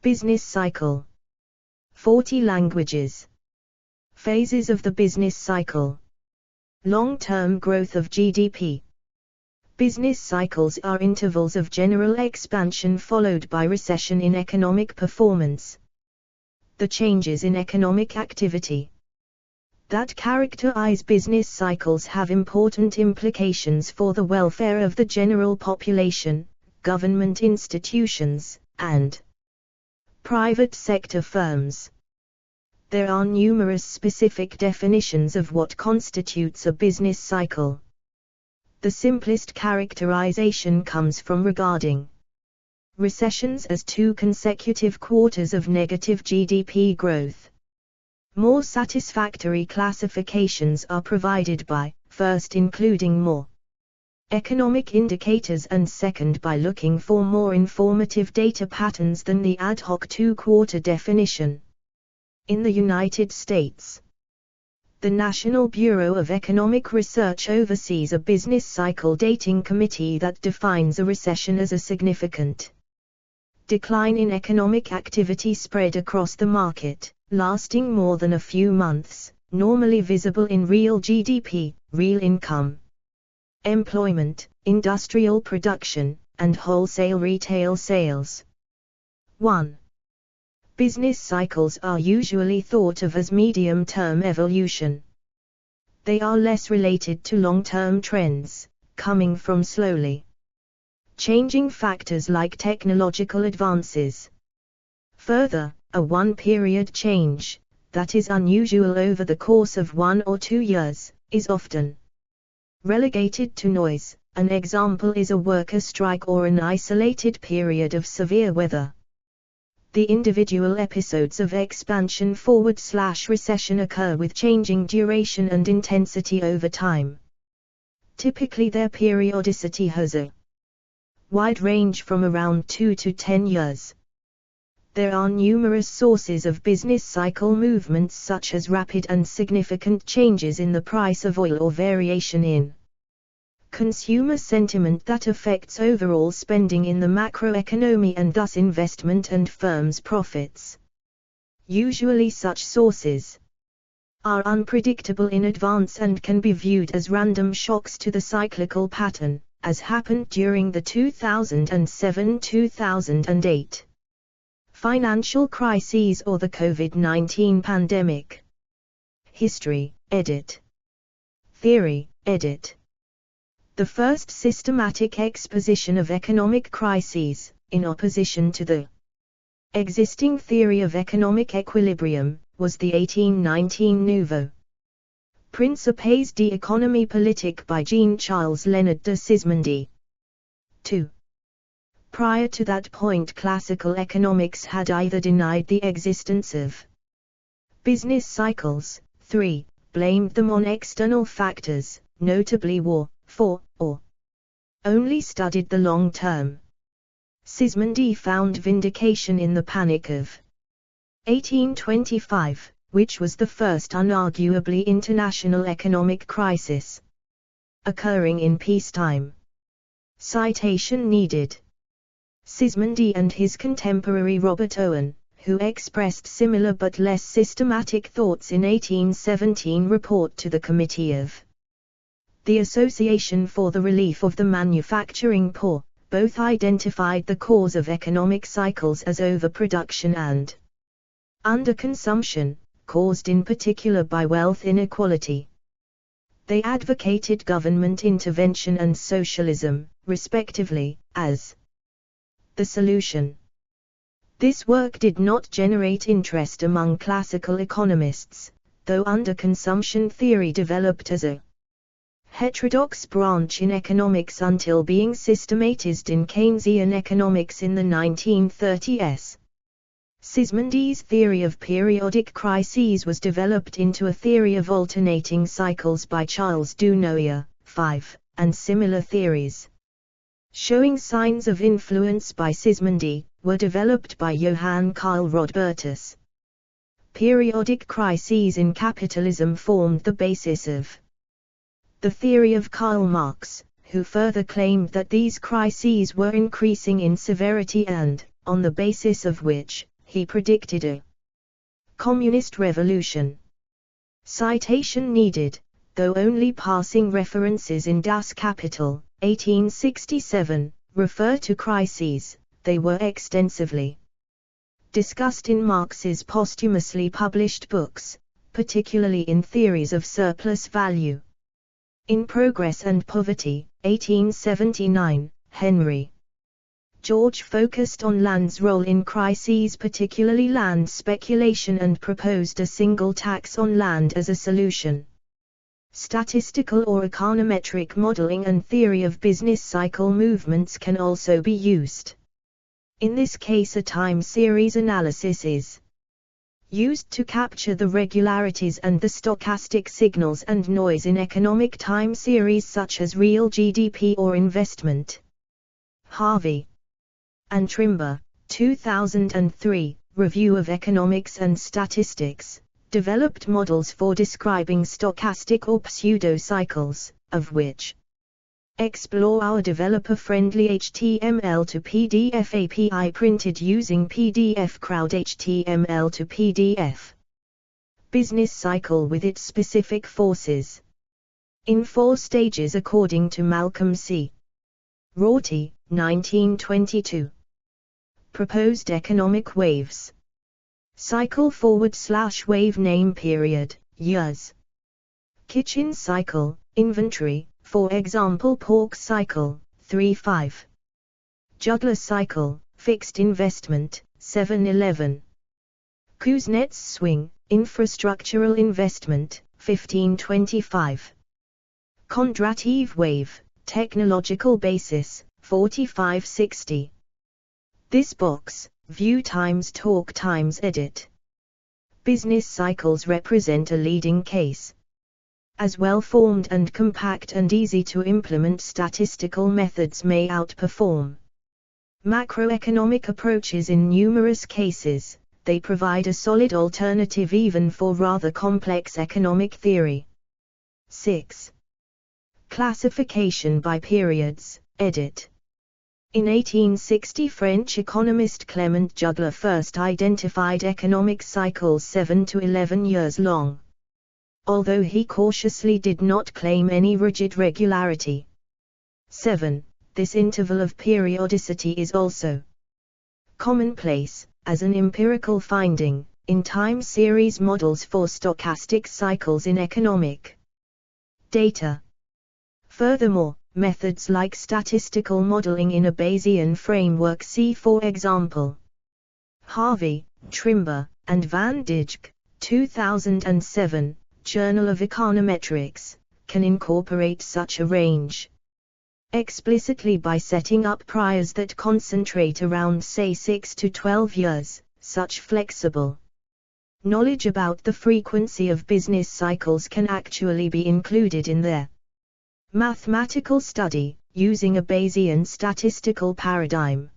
Business cycle. 40 languages. Phases of the business cycle. Long-term growth of GDP. Business cycles are intervals of general expansion followed by recession in economic performance. The changes in economic activity that characterize business cycles have important implications for the welfare of the general population, government institutions, and private sector firms. There are numerous specific definitions of what constitutes a business cycle. The simplest characterization comes from regarding recessions as 2 consecutive quarters of negative GDP growth. More satisfactory classifications are provided by, first including more economic indicators and second by looking for more informative data patterns than the ad hoc 2-quarter definition. In the United States, the National Bureau of Economic Research oversees a business cycle dating committee that defines a recession as a significant decline in economic activity spread across the market, lasting more than a few months, normally visible in real GDP, real income, employment, industrial production, and wholesale retail sales. 1. Business cycles are usually thought of as medium-term evolution. They are less related to long-term trends, coming from slowly changing factors like technological advances. Further, a one-period change, that is unusual over the course of 1 or 2 years, is often relegated to noise. An example is a worker strike or an isolated period of severe weather. The individual episodes of expansion/recession occur with changing duration and intensity over time. Typically their periodicity has a wide range from around 2 to 10 years. There are numerous sources of business cycle movements such as rapid and significant changes in the price of oil or variation in consumer sentiment that affects overall spending in the macroeconomy and thus investment and firms' profits. Usually such sources are unpredictable in advance and can be viewed as random shocks to the cyclical pattern, as happened during the 2007-2008 financial crises or the COVID-19 pandemic. History, edit. Theory, edit. The first systematic exposition of economic crises, in opposition to the existing theory of economic equilibrium, was the 1819 Nouveau Principes d'économie politique by Jean-Charles Leonard de Sismondi. 2. Prior to that point, classical economics had either denied the existence of business cycles, 3, blamed them on external factors, notably war, 4, or only studied the long term. Sismondi found vindication in the Panic of 1825, which was the first unarguably international economic crisis occurring in peacetime. Citation needed. Sismondi and his contemporary Robert Owen, who expressed similar but less systematic thoughts in 1817, report to the Committee of the Association for the Relief of the Manufacturing Poor, both identified the cause of economic cycles as overproduction and underconsumption, caused in particular by wealth inequality. They advocated government intervention and socialism, respectively, as the solution. This work did not generate interest among classical economists, though underconsumption theory developed as a heterodox branch in economics until being systematized in Keynesian economics in the 1930s. Sismondi's theory of periodic crises was developed into a theory of alternating cycles by Charles Dunoyer, 5, and similar theories showing signs of influence by Sismondi were developed by Johann Karl Rodbertus. Periodic crises in capitalism formed the basis of the theory of Karl Marx, who further claimed that these crises were increasing in severity and, on the basis of which, he predicted a communist revolution. Citation needed, though only passing references in Das Kapital, 1867, refer to crises, they were extensively discussed in Marx's posthumously published books, particularly in Theories of Surplus Value. In Progress and Poverty, 1879, Henry George focused on land's role in crises, particularly land speculation, and proposed a single tax on land as a solution. Statistical or econometric modeling and theory of business cycle movements can also be used. In this case, a time series analysis is used to capture the regularities and the stochastic signals and noise in economic time series such as real GDP or investment. Harvey and Trimber, 2003, Review of Economics and Statistics, developed models for describing stochastic or pseudo-cycles, of which explore our developer-friendly HTML to PDF API printed using PDF Crowd HTML to PDF business cycle with its specific forces. In 4 stages according to Malcolm C. Rorty, 1922. Proposed economic waves. Cycle / wave name period, years. Kitchen cycle, inventory, for example pork cycle, 3-5. Juggler cycle, fixed investment, 7-11. Kuznets swing, infrastructural investment, 15-25. Kondratiev wave, technological basis, 45-60. This box, view times talk times edit. Business cycles represent a leading case. As well-formed and compact and easy to implement statistical methods may outperform macroeconomic approaches in numerous cases, they provide a solid alternative even for rather complex economic theory. 6. Classification by periods, edit. In 1860, French economist Clement Juggler first identified economic cycles 7 to 11 years long. Although he cautiously did not claim any rigid regularity. 7. This interval of periodicity is also commonplace, as an empirical finding, in time series models for stochastic cycles in economic data. Furthermore, methods like statistical modeling in a Bayesian framework, see for example Harvey, Trimber, and Van Dijk, 2007, Journal of Econometrics, can incorporate such a range explicitly by setting up priors that concentrate around say 6 to 12 years. Such flexible knowledge about the frequency of business cycles can actually be included in their mathematical study, using a Bayesian statistical paradigm.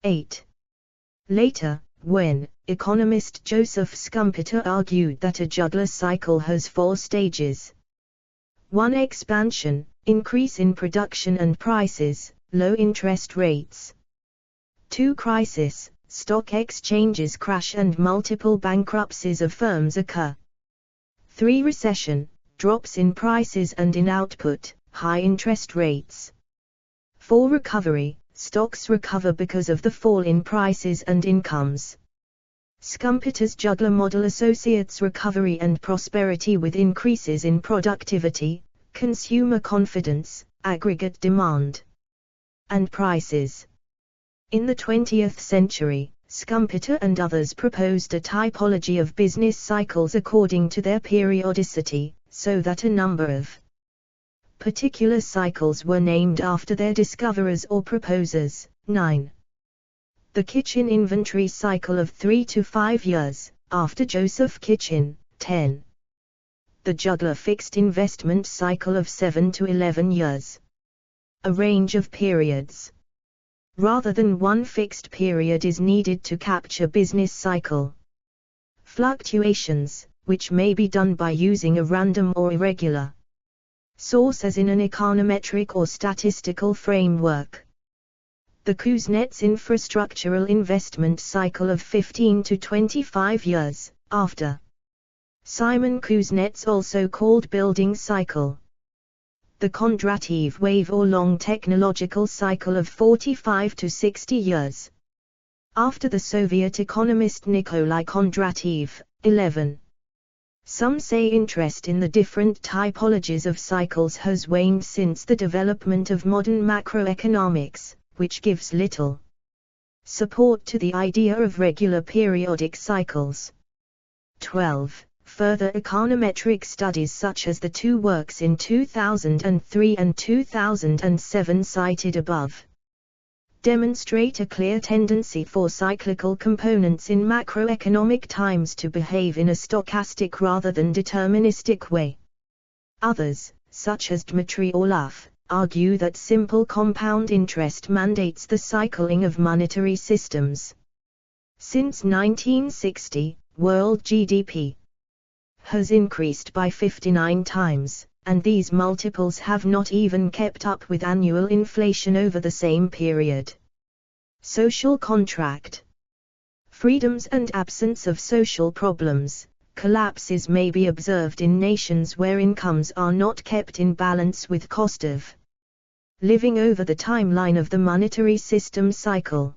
8. Later, when economist Joseph Schumpeter argued that a juggler cycle has 4 stages. 1. Expansion, increase in production and prices, low interest rates. 2. Crisis, stock exchanges crash and multiple bankruptcies of firms occur. 3. Recession, drops in prices and in output, high interest rates. 4. Recovery, stocks recover because of the fall in prices and incomes. Schumpeter's juggler model associates recovery and prosperity with increases in productivity, consumer confidence, aggregate demand, and prices. In the 20th century, Schumpeter and others proposed a typology of business cycles according to their periodicity, so that a number of particular cycles were named after their discoverers or proposers. 9. The Kitchen inventory cycle of 3 to 5 years, after Joseph Kitchen. 10. The Juggler fixed investment cycle of 7 to 11 years. A range of periods. Rather than one fixed period is needed to capture business cycle fluctuations, which may be done by using a random or irregular source as in an econometric or statistical framework. The Kuznets infrastructural investment cycle of 15 to 25 years, after Simon Kuznets, also called building cycle. The Kondratiev wave or long technological cycle of 45 to 60 years, after the Soviet economist Nikolai Kondratiev, 11. Some say interest in the different typologies of cycles has waned since the development of modern macroeconomics, which gives little support to the idea of regular periodic cycles. 12. Further econometric studies such as the two works in 2003 and 2007 cited above demonstrate a clear tendency for cyclical components in macroeconomic times to behave in a stochastic rather than deterministic way. Others, such as Dmitry Orlov, argue that simple compound interest mandates the cycling of monetary systems. Since 1960, world GDP has increased by 59 times, and these multiples have not even kept up with annual inflation over the same period. Social contract. Freedoms and absence of social problems. Collapses may be observed in nations where incomes are not kept in balance with cost of living over the timeline of the monetary system cycle.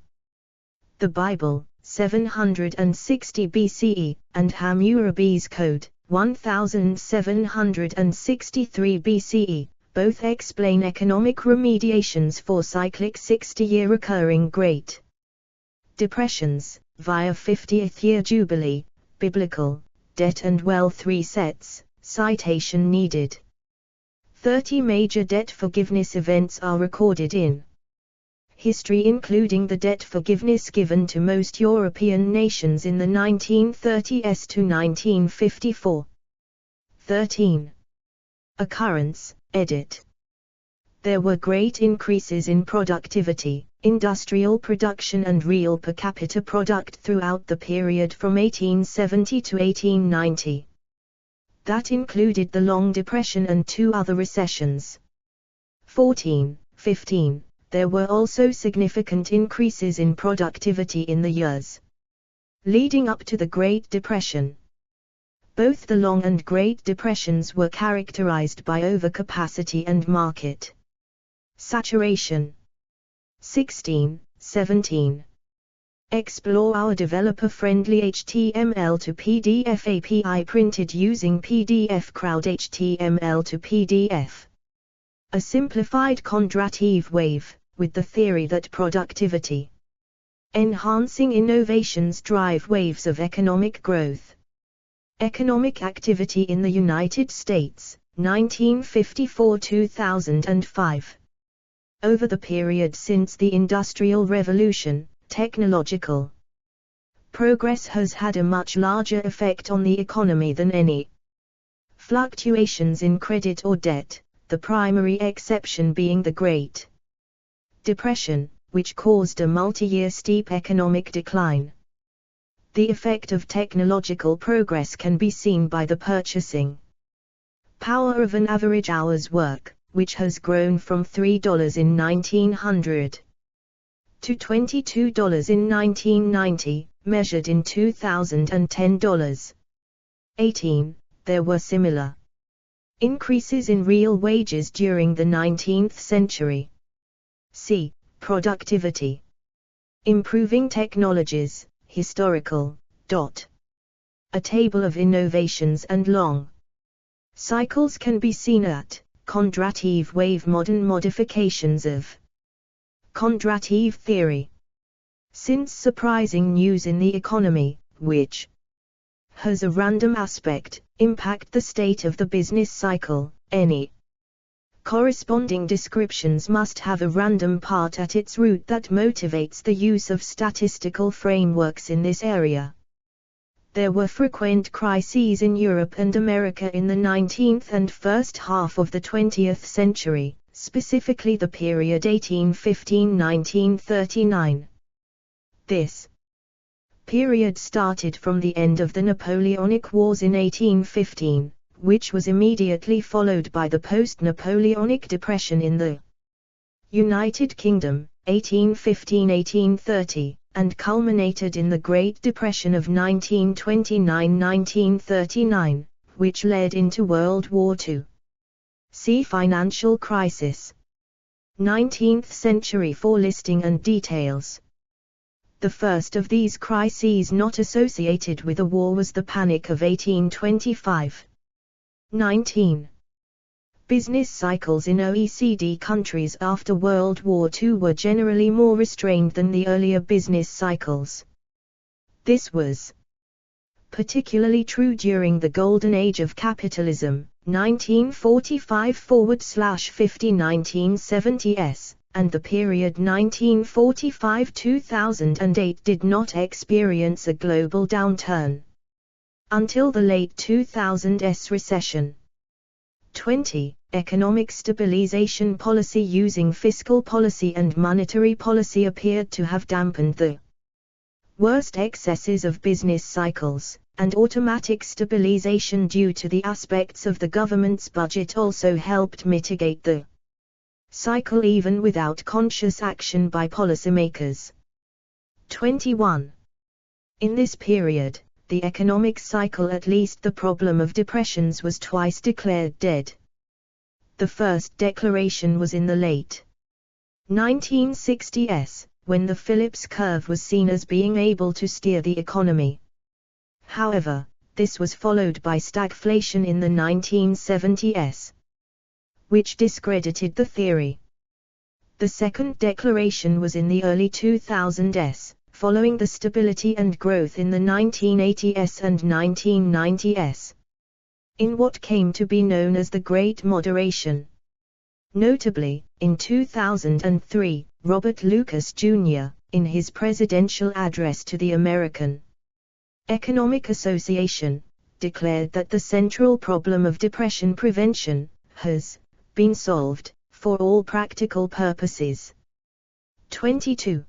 The Bible, 760 BCE, and Hammurabi's Code, 1763 BCE, both explain economic remediations for cyclic 60-year recurring Great Depressions, via 50th year Jubilee, biblical, debt and wealth resets, citation needed. 30 major debt forgiveness events are recorded in history, including the debt forgiveness given to most European nations in the 1930s to 1954. 13. Occurrence, edit. There were great increases in productivity, industrial production and real per capita product throughout the period from 1870 to 1890. That included the Long Depression and two other recessions. 14. 15. There were also significant increases in productivity in the years leading up to the Great Depression. Both the Long and Great Depressions were characterized by overcapacity and market saturation. 16. 17. Explore our developer-friendly HTML to PDF API printed using PDF Crowd HTML to PDF. A simplified Kondratiev wave, with the theory that productivity enhancing innovations drive waves of economic growth. Economic activity in the United States, 1954-2005. Over the period since the Industrial Revolution, technological progress has had a much larger effect on the economy than any fluctuations in credit or debt, the primary exception being the Great Depression, which caused a multi-year steep economic decline. The effect of technological progress can be seen by the purchasing power of an average hour's work, which has grown from $3 in 1900 to $22 in 1990, measured in 2010 dollars. 18. There were similar increases in real wages during the 19th century. C. Productivity. Improving technologies, historical. A table of innovations and long cycles can be seen at Kondratiev wave. Modern modifications of Kondratiev theory. Since surprising news in the economy, which has a random aspect, impact the state of the business cycle, any corresponding descriptions must have a random part at its root that motivates the use of statistical frameworks in this area. There were frequent crises in Europe and America in the 19th and first half of the 20th century, specifically the period 1815–1939. This period started from the end of the Napoleonic Wars in 1815, which was immediately followed by the post-Napoleonic Depression in the United Kingdom, 1815–1830, and culminated in the Great Depression of 1929–1939, which led into World War II. See Financial Crisis. 19th century for listing and details. The first of these crises not associated with a war was the Panic of 1825. 19. Business cycles in OECD countries after World War II were generally more restrained than the earlier business cycles. This was particularly true during the Golden Age of Capitalism, 1945–50–1970s, and the period 1945–2008 did not experience a global downturn until the late 2000s recession. 20. Economic stabilization policy using fiscal policy and monetary policy appeared to have dampened the worst excesses of business cycles, and automatic stabilization due to the aspects of the government's budget also helped mitigate the cycle even without conscious action by policymakers. 21. In this period, the economic cycle, at least the problem of depressions, was twice declared dead. The first declaration was in the late 1960s, when the Phillips curve was seen as being able to steer the economy. However, this was followed by stagflation in the 1970s, which discredited the theory. The second declaration was in the early 2000s, following the stability and growth in the 1980s and 1990s, in what came to be known as the Great Moderation. Notably, in 2003, Robert Lucas Jr., in his presidential address to the American Economic Association, declared that the central problem of depression prevention has been solved, for all practical purposes. 22.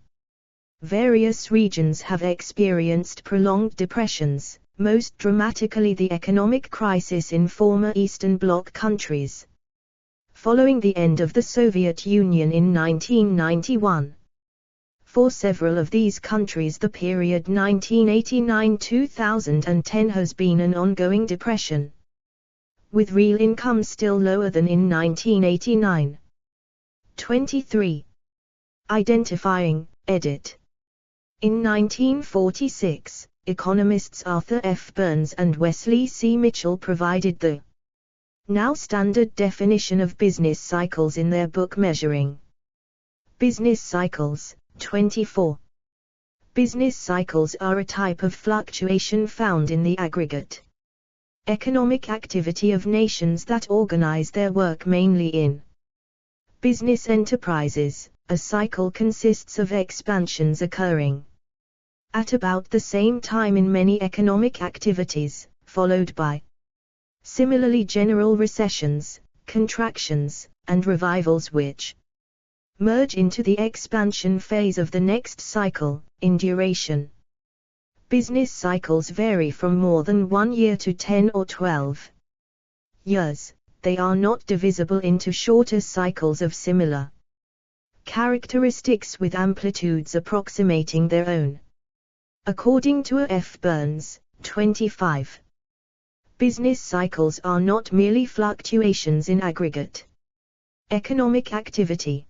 Various regions have experienced prolonged depressions, most dramatically the economic crisis in former Eastern Bloc countries, following the end of the Soviet Union in 1991. For several of these countries, the period 1989–2010 has been an ongoing depression, with real income still lower than in 1989. 23. Identifying, edit. In 1946, economists Arthur F. Burns and Wesley C. Mitchell provided the now standard definition of business cycles in their book Measuring Business Cycles. 24. Business cycles are a type of fluctuation found in the aggregate economic activity of nations that organize their work mainly in business enterprises. A cycle consists of expansions occurring at about the same time in many economic activities, followed by similarly general recessions, contractions, and revivals which merge into the expansion phase of the next cycle, in duration. Business cycles vary from more than 1 year to 10 or 12 years. They are not divisible into shorter cycles of similar characteristics with amplitudes approximating their own. According to A. F. Burns, 25. Business cycles are not merely fluctuations in aggregate economic activity.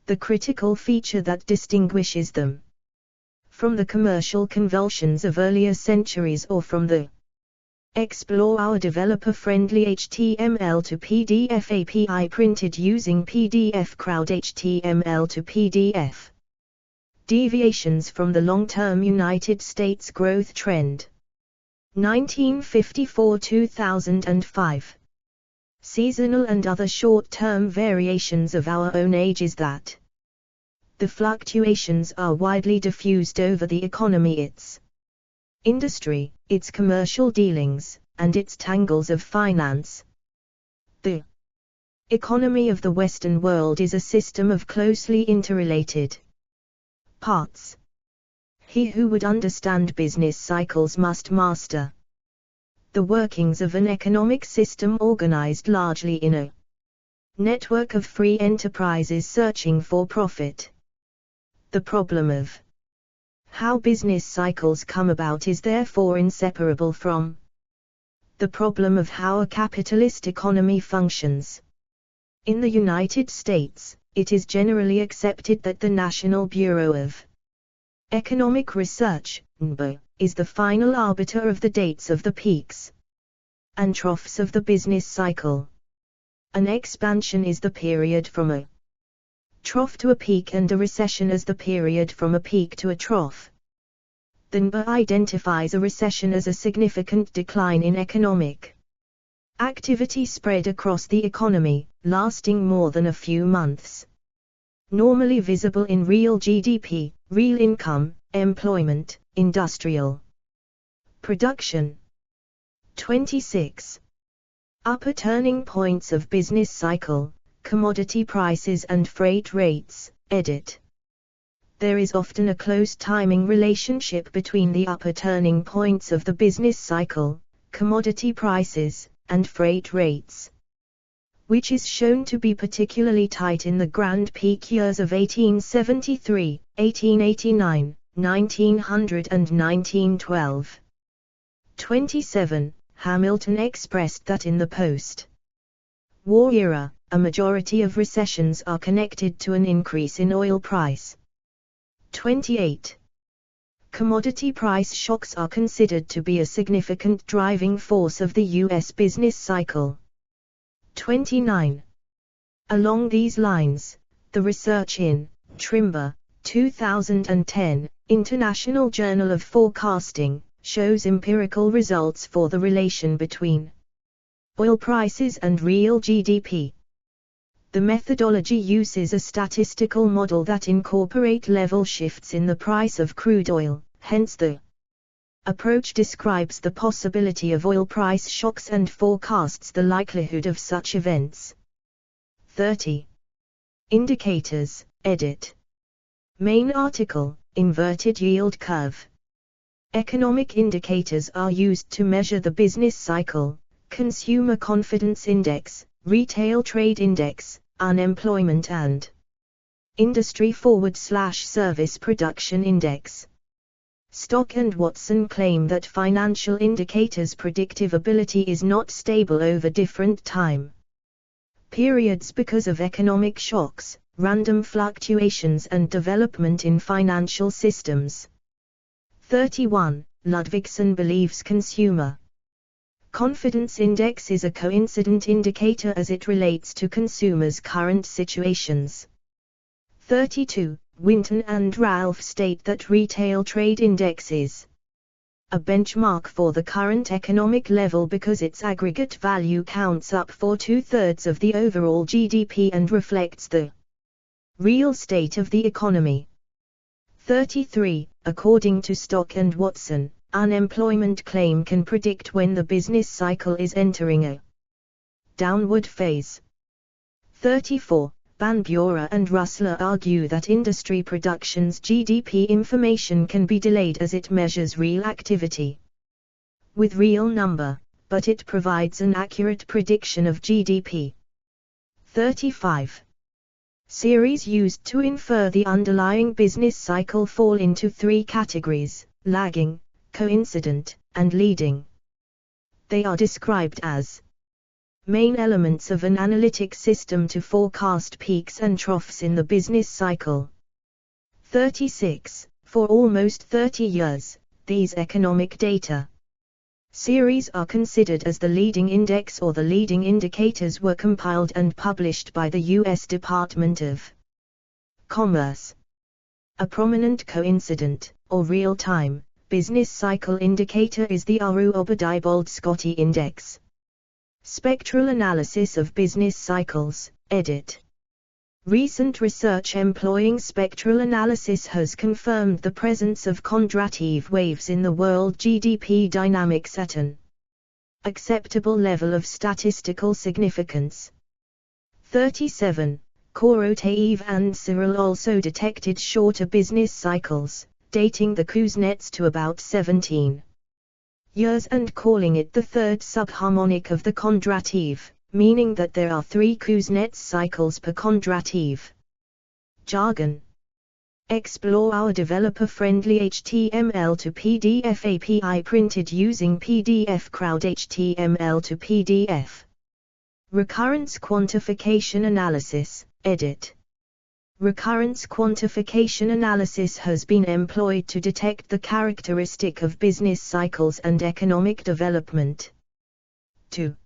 The critical feature that distinguishes them from the commercial convulsions of earlier centuries or from the Explore our developer-friendly HTML to PDF API printed using PDF Crowd HTML to PDF. Deviations from the long-term United States growth trend. 1954–2005. Seasonal and other short-term variations of our own age is that the fluctuations are widely diffused over the economy, its industry, its commercial dealings, and its tangles of finance. The economy of the Western world is a system of closely interrelated parts. He who would understand business cycles must master the workings of an economic system organized largely in a network of free enterprises searching for profit. The problem of how business cycles come about is therefore inseparable from the problem of how a capitalist economy functions. In the United States, it is generally accepted that the National Bureau of Economic Research, NBER, is the final arbiter of the dates of the peaks and troughs of the business cycle. An expansion is the period from a trough to a peak, and a recession is the period from a peak to a trough. The NBER identifies a recession as a significant decline in economic activity spread across the economy, lasting more than a few months. Normally visible in real GDP, real income, employment, industrial production. 26. Upper turning points of business cycle, commodity prices and freight rates, edit. There is often a close timing relationship between the upper turning points of the business cycle, commodity prices, and freight rates, which is shown to be particularly tight in the grand peak years of 1873, 1889, 1900 and 1912. 27. Hamilton expressed that in the post-war era, a majority of recessions are connected to an increase in oil price. 28. Commodity price shocks are considered to be a significant driving force of the U.S. business cycle. 29. Along these lines, the research in Trimber, 2010, International Journal of Forecasting, shows empirical results for the relation between oil prices and real GDP. The methodology uses a statistical model that incorporates level shifts in the price of crude oil, hence the approach describes the possibility of oil price shocks and forecasts the likelihood of such events. 30. Indicators, edit. Main article, inverted yield curve. Economic indicators are used to measure the business cycle, consumer confidence index, retail trade index, unemployment and industry/service production index. Stock and Watson claim that financial indicators' predictive ability is not stable over different time periods because of economic shocks, random fluctuations and development in financial systems. 31. Ludvigson believes consumer confidence index is a coincident indicator as it relates to consumers' current situations. 32. Winton and Ralph state that retail trade index is a benchmark for the current economic level because its aggregate value counts up for 2/3 of the overall GDP and reflects the real state of the economy. 33. According to Stock and Watson, unemployment claim can predict when the business cycle is entering a downward phase. 34. Banbura and Russler argue that industry production's GDP information can be delayed as it measures real activity with real number, but it provides an accurate prediction of GDP. 35. Series used to infer the underlying business cycle fall into three categories: lagging, coincident, and leading. They are described as main elements of an analytic system to forecast peaks and troughs in the business cycle. 36. For almost 30 years, these economic data series are considered as the leading index or the leading indicators were compiled and published by the U.S. Department of Commerce. A prominent coincident, or real-time, business cycle indicator is the Aru-Oberdiebold-Scotty Index. Spectral Analysis of Business Cycles, edit. Recent research employing spectral analysis has confirmed the presence of Kondratiev waves in the world GDP dynamics at an acceptable level of statistical significance. 37. Korotayev and Cyril also detected shorter business cycles, dating the Kuznets to about 17 years and calling it the third subharmonic of the Kondratiev, meaning that there are 3 Kuznets cycles per Kondratiev. Jargon. Explore our developer-friendly HTML to PDF API printed using PDF Crowd HTML to PDF. Recurrence quantification analysis, edit. Recurrence quantification analysis has been employed to detect the characteristic of business cycles and economic development. To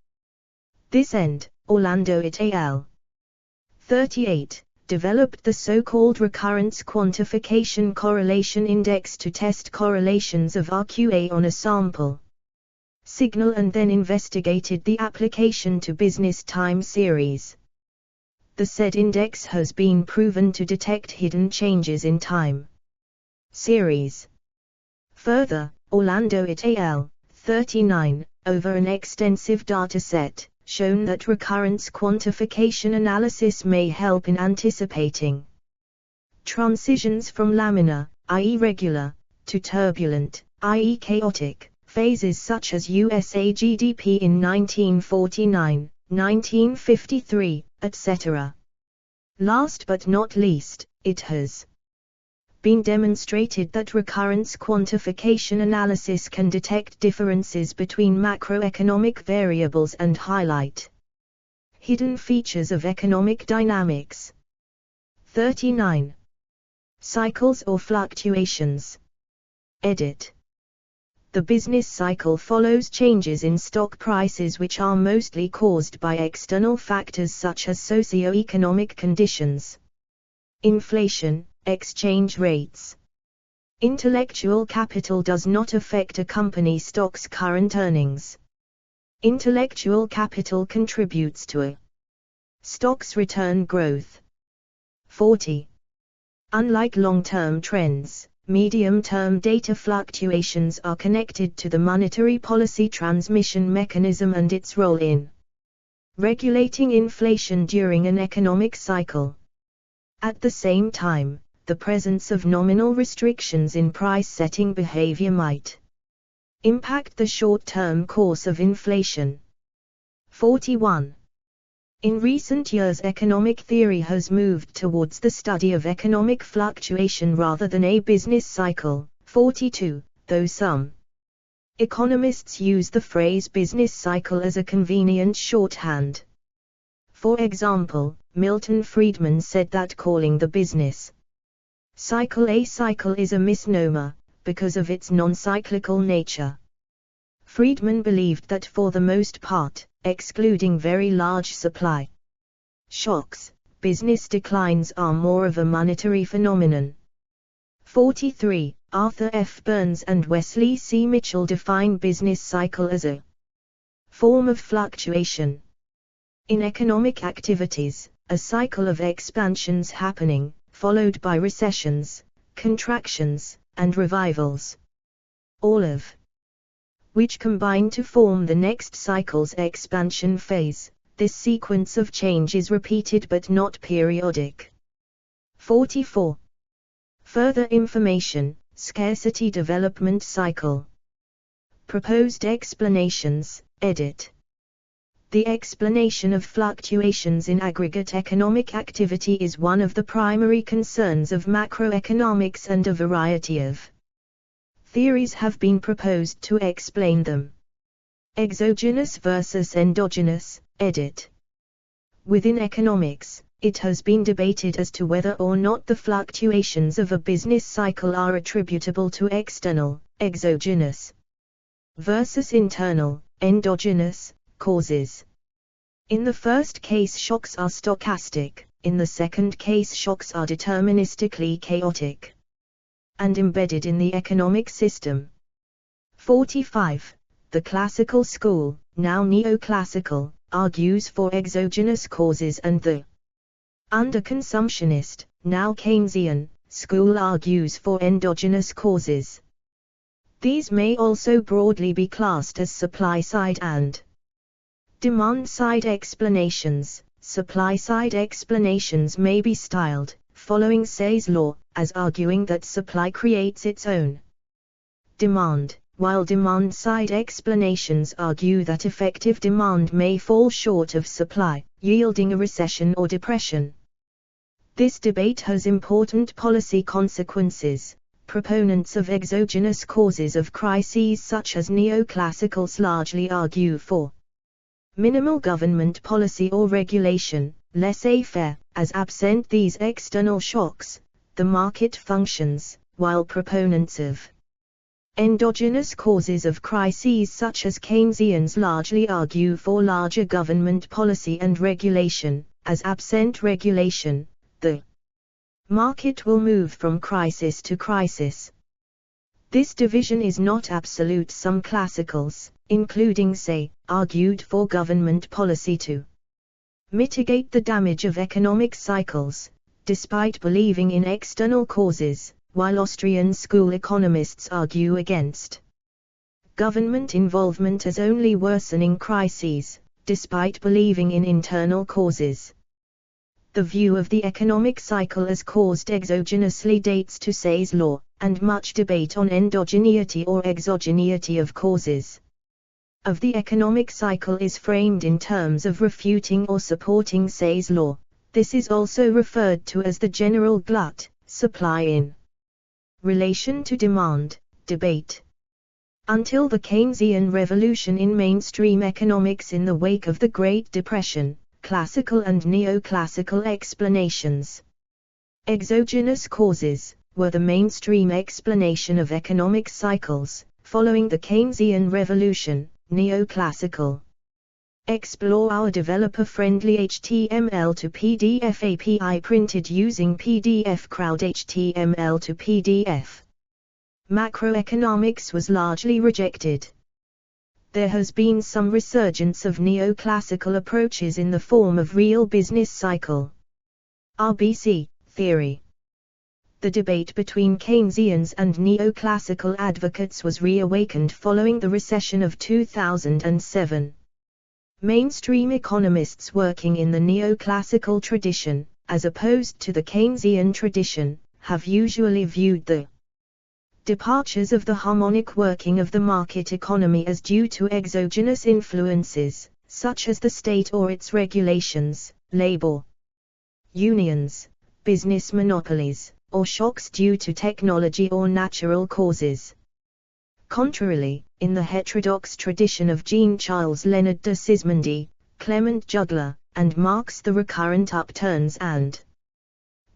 this end, Orlando et al. 38. Developed the so-called Recurrence Quantification Correlation Index to test correlations of RQA on a sample signal and then investigated the application to business time series. The said index has been proven to detect hidden changes in time series. Further, Orlando et al. 39, over an extensive dataset, shown that recurrence quantification analysis may help in anticipating transitions from laminar, i.e. regular, to turbulent, i.e. chaotic, phases such as USA GDP in 1949, 1953, etc. Last but not least, it has been demonstrated that recurrence quantification analysis can detect differences between macroeconomic variables and highlight hidden features of economic dynamics. 39. Cycles or fluctuations. Edit. The business cycle follows changes in stock prices which are mostly caused by external factors such as socio-economic conditions, inflation, exchange rates. Intellectual capital does not affect a company stock's current earnings. Intellectual capital contributes to a stock's return growth. 40. Unlike long-term trends, medium-term data fluctuations are connected to the monetary policy transmission mechanism and its role in regulating inflation during an economic cycle. At the same time, the presence of nominal restrictions in price-setting behavior might impact the short-term course of inflation. 41. In recent years, economic theory has moved towards the study of economic fluctuation rather than a business cycle. 42. Though some economists use the phrase business cycle as a convenient shorthand. For example, Milton Friedman said that calling the business cycle a cycle is a misnomer, because of its non-cyclical nature. Friedman believed that for the most part, excluding very large supply shocks, business declines are more of a monetary phenomenon. 43. Arthur F. Burns and Wesley C. Mitchell define business cycle as a form of fluctuation in economic activities, a cycle of expansions happening, followed by recessions, contractions, and revivals, all of which combine to form the next cycle's expansion phase. This sequence of change is repeated but not periodic. 44. Further information, scarcity development cycle. Proposed explanations, edit. The explanation of fluctuations in aggregate economic activity is one of the primary concerns of macroeconomics, and a variety of theories have been proposed to explain them. Exogenous versus endogenous, edit. Within economics, it has been debated as to whether or not the fluctuations of a business cycle are attributable to external, exogenous, versus internal, endogenous, causes. In the first case, shocks are stochastic, in the second case, shocks are deterministically chaotic and embedded in the economic system. 45. The classical school, now neoclassical, argues for exogenous causes, and the underconsumptionist, now Keynesian, school argues for endogenous causes. These may also broadly be classed as supply-side and demand-side explanations. Supply-side explanations may be styled, following Say's law, as arguing that supply creates its own demand, while demand-side explanations argue that effective demand may fall short of supply, yielding a recession or depression. This debate has important policy consequences. Proponents of exogenous causes of crises such as neoclassicals largely argue for minimal government policy or regulation, laissez-faire, as absent these external shocks, the market functions, while proponents of endogenous causes of crises such as Keynesians largely argue for larger government policy and regulation, as absent regulation, the market will move from crisis to crisis. This division is not absolute. Some classicals, including say, argued for government policy to mitigate the damage of economic cycles, despite believing in external causes, while Austrian school economists argue against government involvement as only worsening crises, despite believing in internal causes. The view of the economic cycle as caused exogenously dates to Say's law, and much debate on endogeneity or exogeneity of causes of the economic cycle is framed in terms of refuting or supporting Say's law. This is also referred to as the general glut, supply in relation to demand, debate. Until the Keynesian revolution in mainstream economics in the wake of the Great Depression, classical and neoclassical explanations, exogenous causes, were the mainstream explanation of economic cycles. Following the Keynesian revolution, neoclassical explore our developer-friendly HTML to PDF API printed using PDF Crowd HTML to PDF. Macroeconomics was largely rejected. There has been some resurgence of neoclassical approaches in the form of real business cycle (RBC) theory. The debate between Keynesians and neoclassical advocates was reawakened following the recession of 2007. Mainstream economists working in the neoclassical tradition, as opposed to the Keynesian tradition, have usually viewed the departures of the harmonic working of the market economy as due to exogenous influences, such as the state or its regulations, labor unions, business monopolies, or shocks due to technology or natural causes. Contrarily, in the heterodox tradition of Jean-Charles Leonard de Sismondi, Clement Juglar, and Marx, the recurrent upturns and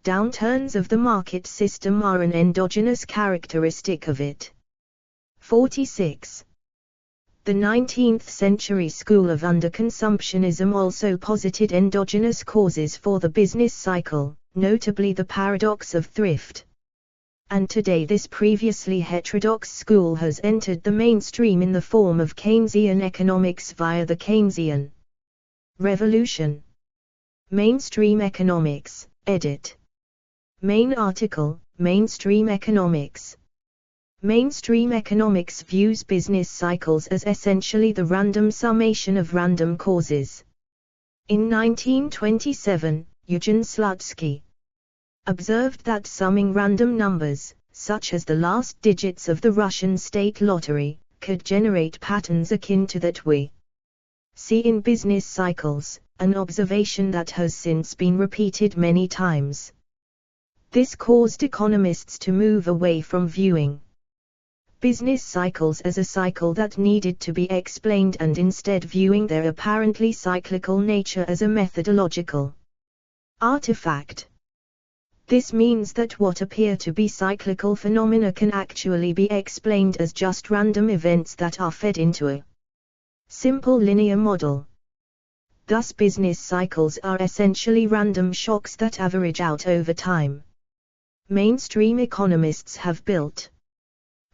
downturns of the market system are an endogenous characteristic of it. 46. The 19th century school of underconsumptionism also posited endogenous causes for the business cycle, notably the paradox of thrift. And today this previously heterodox school has entered the mainstream in the form of Keynesian economics via the Keynesian revolution. Mainstream Economics, edit. Main article, Mainstream Economics. Mainstream economics views business cycles as essentially the random summation of random causes. In 1927, Eugen Slutsky observed that summing random numbers, such as the last digits of the Russian state lottery, could generate patterns akin to that we see in business cycles, an observation that has since been repeated many times. This caused economists to move away from viewing business cycles as a cycle that needed to be explained and instead viewing their apparently cyclical nature as a methodological artifact. This means that what appear to be cyclical phenomena can actually be explained as just random events that are fed into a simple linear model. Thus business cycles are essentially random shocks that average out over time. Mainstream economists have built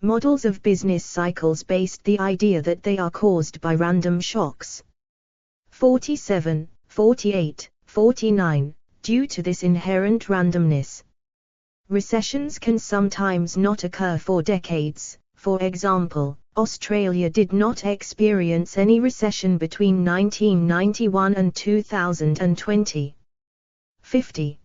models of business cycles based the idea that they are caused by random shocks. 47, 48, 49. Due to this inherent randomness, recessions can sometimes not occur for decades. For example, Australia did not experience any recession between 1991 and 2020. 50.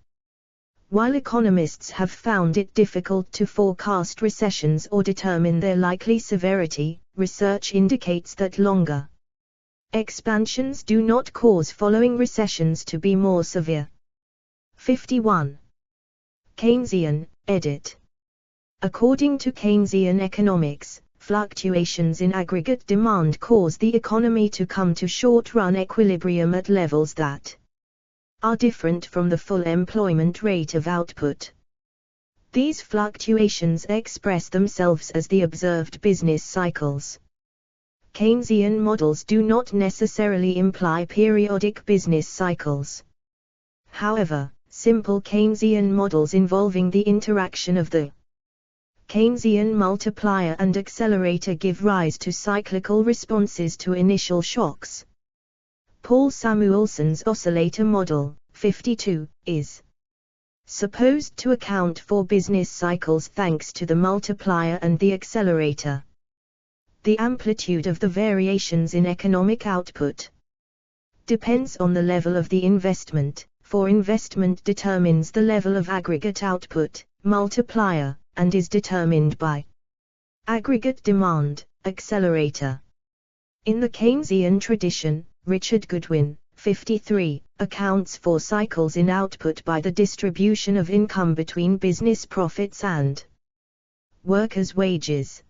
While economists have found it difficult to forecast recessions or determine their likely severity, research indicates that longer expansions do not cause following recessions to be more severe. 51. Keynesian, edit. According to Keynesian economics, fluctuations in aggregate demand cause the economy to come to short-run equilibrium at levels that are different from the full employment rate of output. These fluctuations express themselves as the observed business cycles. Keynesian models do not necessarily imply periodic business cycles. However, simple Keynesian models involving the interaction of the Keynesian multiplier and accelerator give rise to cyclical responses to initial shocks. Paul Samuelson's oscillator model, 52, is supposed to account for business cycles thanks to the multiplier and the accelerator. The amplitude of the variations in economic output depends on the level of the investment, for investment determines the level of aggregate output, multiplier, and is determined by aggregate demand, accelerator. In the Keynesian tradition, Richard Goodwin, 53, accounts for cycles in output by the distribution of income between business profits and workers' wages.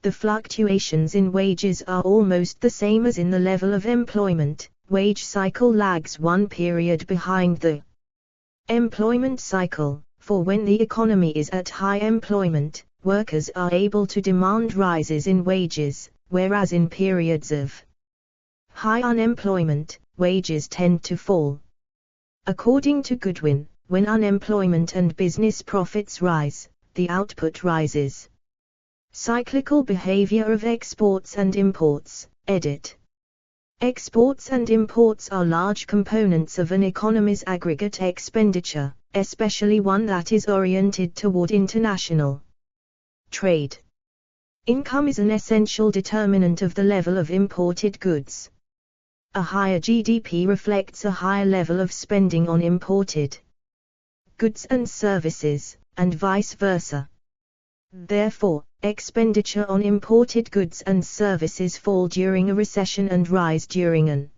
The fluctuations in wages are almost the same as in the level of employment. Wage cycle lags one period behind the employment cycle, for when the economy is at high employment, workers are able to demand rises in wages, whereas in periods of high unemployment, wages tend to fall. According to Goodwin, when unemployment and business profits rise, the output rises. Cyclical behavior of exports and imports, edit. Exports and imports are large components of an economy's aggregate expenditure, especially one that is oriented toward international trade. Income is an essential determinant of the level of imported goods. A higher GDP reflects a higher level of spending on imported goods and services, and vice versa. Therefore, expenditure on imported goods and services fall during a recession and rise during an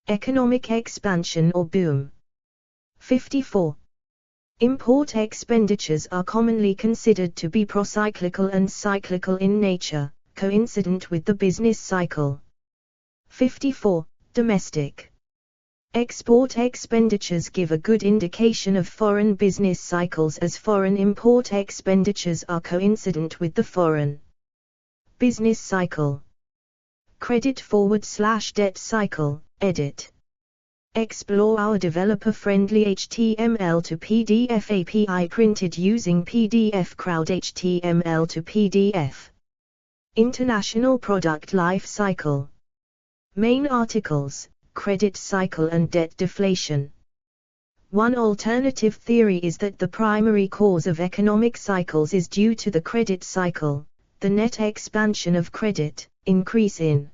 economic expansion or boom. 54. Import expenditures are commonly considered to be procyclical and cyclical in nature, coincident with the business cycle. 54. Domestic export expenditures give a good indication of foreign business cycles, as foreign import expenditures are coincident with the foreign business cycle. Credit/debt cycle, edit. Explore our developer-friendly HTML to PDF API printed using PDF Crowd HTML to PDF. International Product Life Cycle. Main articles: credit cycle and debt deflation. One alternative theory is that the primary cause of economic cycles is due to the credit cycle, the net expansion of credit, increase in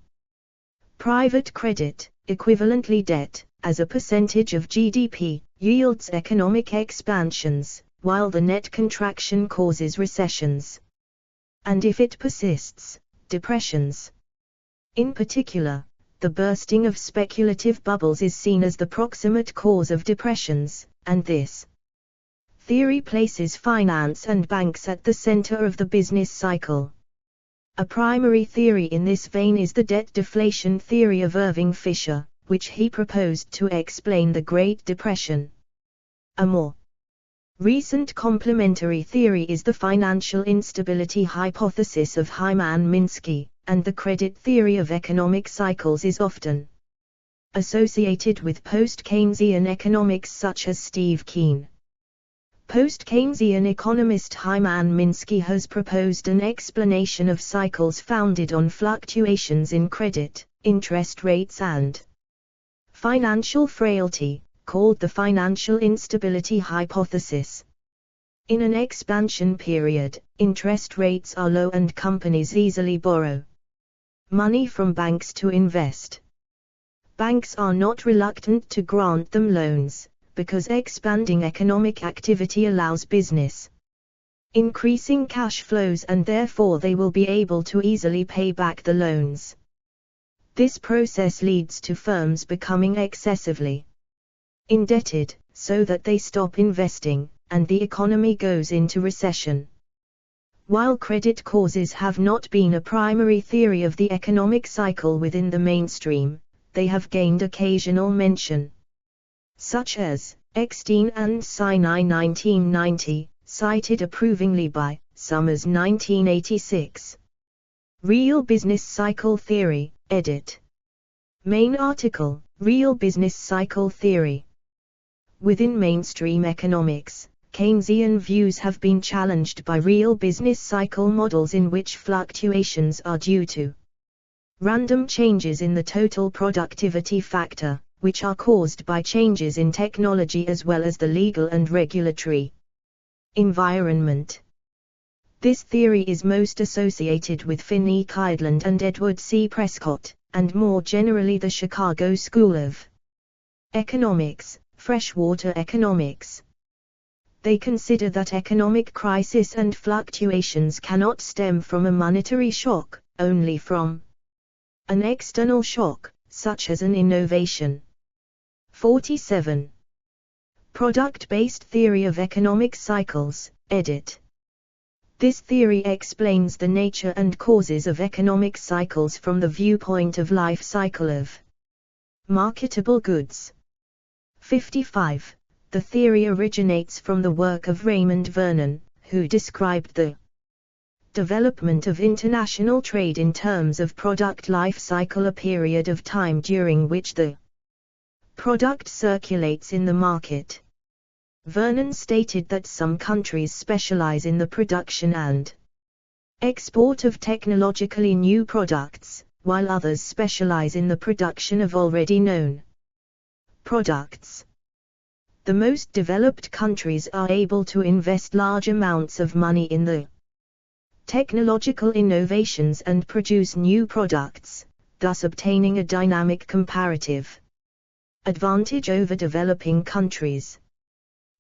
private credit, equivalently debt, as a percentage of GDP, yields economic expansions, while the net contraction causes recessions. And if it persists, depressions. In particular, the bursting of speculative bubbles is seen as the proximate cause of depressions, and this theory places finance and banks at the center of the business cycle. A primary theory in this vein is the debt deflation theory of Irving Fisher, which he proposed to explain the Great Depression. A more recent complementary theory is the financial instability hypothesis of Hyman-Minsky, and the credit theory of economic cycles is often associated with post-Keynesian economics such as Steve Keen. Post-Keynesian economist Hyman-Minsky has proposed an explanation of cycles founded on fluctuations in credit, interest rates and financial frailty, called the financial instability hypothesis. In an expansion period, interest rates are low and companies easily borrow money from banks to invest. Banks are not reluctant to grant them loans, because expanding economic activity allows business increasing cash flows, and therefore they will be able to easily pay back the loans. This process leads to firms becoming excessively indebted, so that they stop investing, and the economy goes into recession. While credit causes have not been a primary theory of the economic cycle within the mainstream, they have gained occasional mention. Such as, Eckstein and Sinai 1990, cited approvingly by Summers 1986. Real Business Cycle Theory, edit. Main article, Real Business Cycle Theory. Within mainstream economics, Keynesian views have been challenged by real business cycle models in which fluctuations are due to random changes in the total productivity factor, which are caused by changes in technology as well as the legal and regulatory environment. This theory is most associated with Finney Keidland and Edward C. Prescott, and more generally the Chicago School of Economics, freshwater economics. They consider that economic crisis and fluctuations cannot stem from a monetary shock, only from an external shock, such as an innovation. 47. Product-based theory of economic cycles, edit. This theory explains the nature and causes of economic cycles from the viewpoint of life cycle of marketable goods. 55. The theory originates from the work of Raymond Vernon, who described the development of international trade in terms of product life cycle, a period of time during which the product circulates in the market. Vernon stated that some countries specialize in the production and export of technologically new products, while others specialize in the production of already known products. The most developed countries are able to invest large amounts of money in the technological innovations and produce new products, thus obtaining a dynamic comparative advantage over developing countries.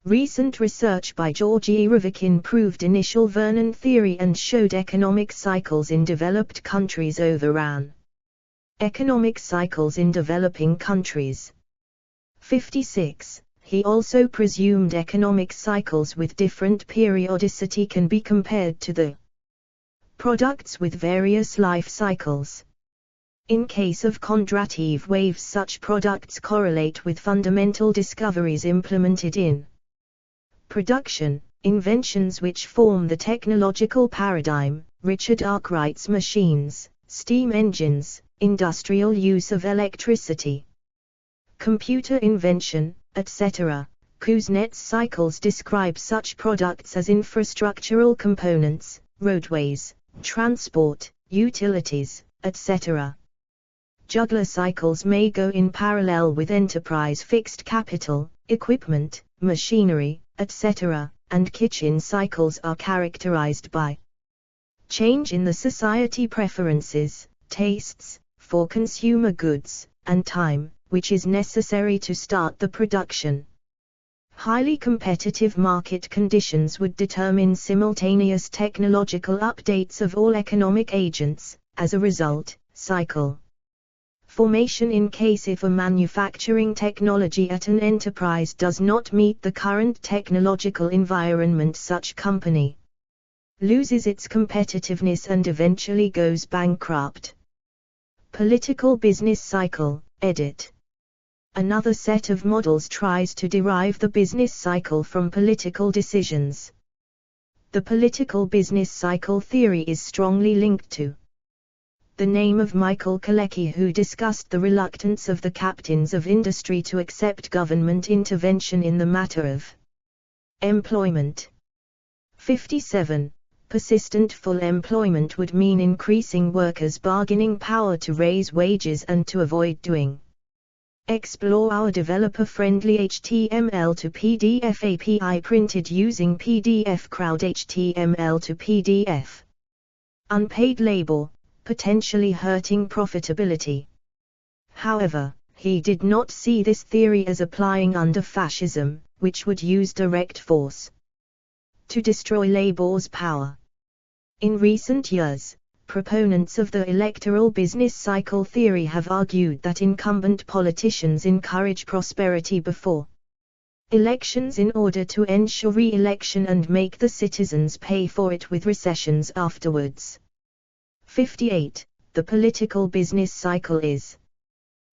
Recent research by George E. Rivkin proved initial Vernon theory and showed economic cycles in developed countries overran economic cycles in developing countries. 56. He also presumed economic cycles with different periodicity can be compared to the products with various life cycles. In case of Kondratiev waves, such products correlate with fundamental discoveries implemented in production, inventions which form the technological paradigm, Richard Arkwright's machines, steam engines, industrial use of electricity, computer invention, etc. Kuznets cycles describe such products as infrastructural components, roadways, transport, utilities, etc. Juggler cycles may go in parallel with enterprise fixed capital, equipment, machinery, etc., and kitchen cycles are characterized by change in the society preferences, tastes, for consumer goods, and time, which is necessary to start the production. Highly competitive market conditions would determine simultaneous technological updates of all economic agents. As a result, cycle formation in case if a manufacturing technology at an enterprise does not meet the current technological environment, such company loses its competitiveness and eventually goes bankrupt. Political business cycle, edit. Another set of models tries to derive the business cycle from political decisions. The political business cycle theory is strongly linked to the name of Michael Kalecki, who discussed the reluctance of the captains of industry to accept government intervention in the matter of employment. 57. Persistent full employment would mean increasing workers' bargaining power to raise wages and to avoid doing. Explore our developer-friendly HTML to PDF API printed using PDF Crowd HTML to PDF. Unpaid labor, potentially hurting profitability. However, he did not see this theory as applying under fascism, which would use direct force to destroy labor's power. In recent years, proponents of the electoral business cycle theory have argued that incumbent politicians encourage prosperity before Elections in order to ensure re-election and make the citizens pay for it with recessions afterwards. 58. The political business cycle is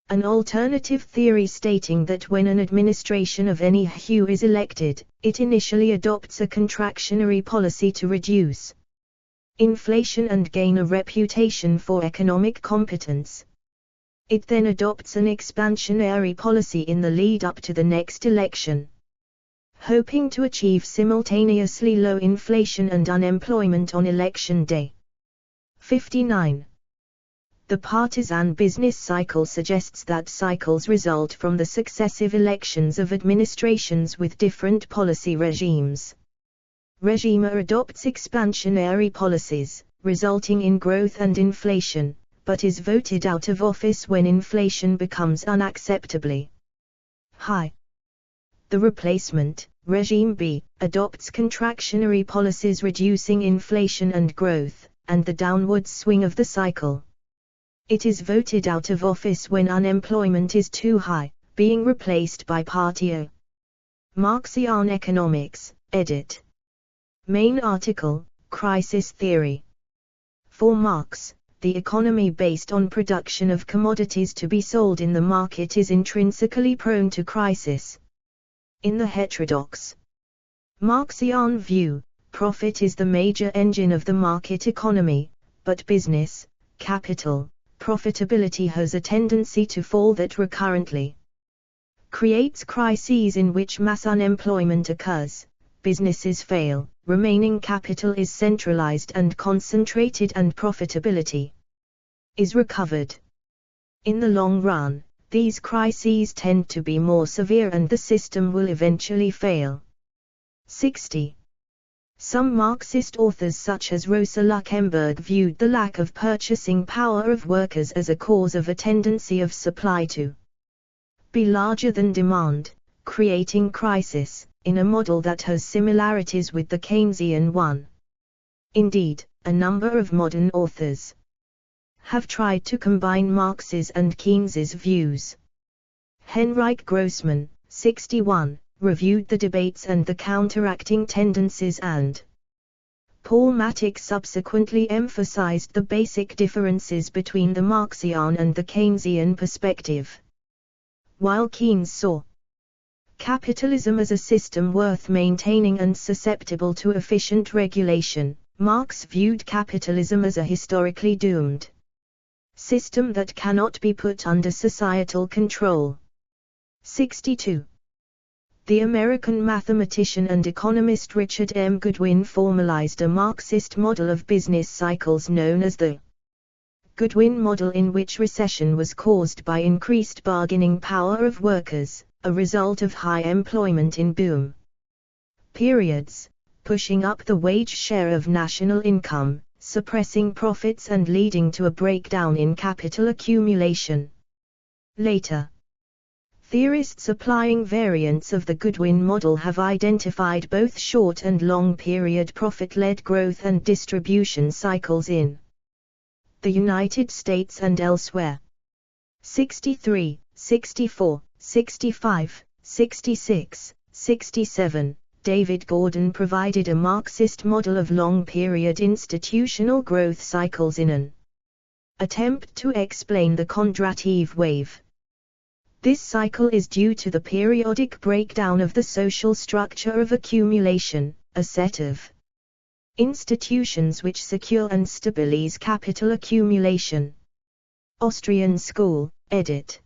an alternative theory stating that when an administration of any hue is elected, it initially adopts a contractionary policy to reduce inflation and gain a reputation for economic competence. It then adopts an expansionary policy in the lead-up to the next election, hoping to achieve simultaneously low inflation and unemployment on election day. 59. The partisan business cycle suggests that cycles result from the successive elections of administrations with different policy regimes. Regime A adopts expansionary policies, resulting in growth and inflation, but is voted out of office when inflation becomes unacceptably high. The replacement, Regime B, adopts contractionary policies reducing inflation and growth, and the downward swing of the cycle. It is voted out of office when unemployment is too high, being replaced by Party A. Marxian Economics, edit. Main article, Crisis Theory. For Marx, the economy based on production of commodities to be sold in the market is intrinsically prone to crisis. In the heterodox Marxian view, profit is the major engine of the market economy, but business, capital, profitability has a tendency to fall that recurrently creates crises in which mass unemployment occurs, businesses fail, remaining capital is centralized and concentrated and profitability is recovered. In the long run, these crises tend to be more severe and the system will eventually fail. 60. Some Marxist authors such as Rosa Luxemburg viewed the lack of purchasing power of workers as a cause of a tendency of supply to be larger than demand, creating crisis, in a model that has similarities with the Keynesian one. Indeed, a number of modern authors have tried to combine Marx's and Keynes's views. Henrik Grossman, 61, reviewed the debates and the counteracting tendencies, and Paul Matic subsequently emphasized the basic differences between the Marxian and the Keynesian perspective. While Keynes saw capitalism as a system worth maintaining and susceptible to efficient regulation, Marx viewed capitalism as a historically doomed system that cannot be put under societal control. 62. The American mathematician and economist Richard M. Goodwin formalized a Marxist model of business cycles known as the Goodwin model, in which recession was caused by increased bargaining power of workers, a result of high employment in boom periods, pushing up the wage share of national income, suppressing profits and leading to a breakdown in capital accumulation. Later, theorists applying variants of the Goodwin model have identified both short and long-period profit-led growth and distribution cycles in the United States and elsewhere. 63, 64, 65, 66, 67. David Gordon provided a Marxist model of long-period institutional growth cycles in an attempt to explain the Kondratiev wave. This cycle is due to the periodic breakdown of the social structure of accumulation, a set of institutions which secure and stabilize capital accumulation. Austrian School, edit.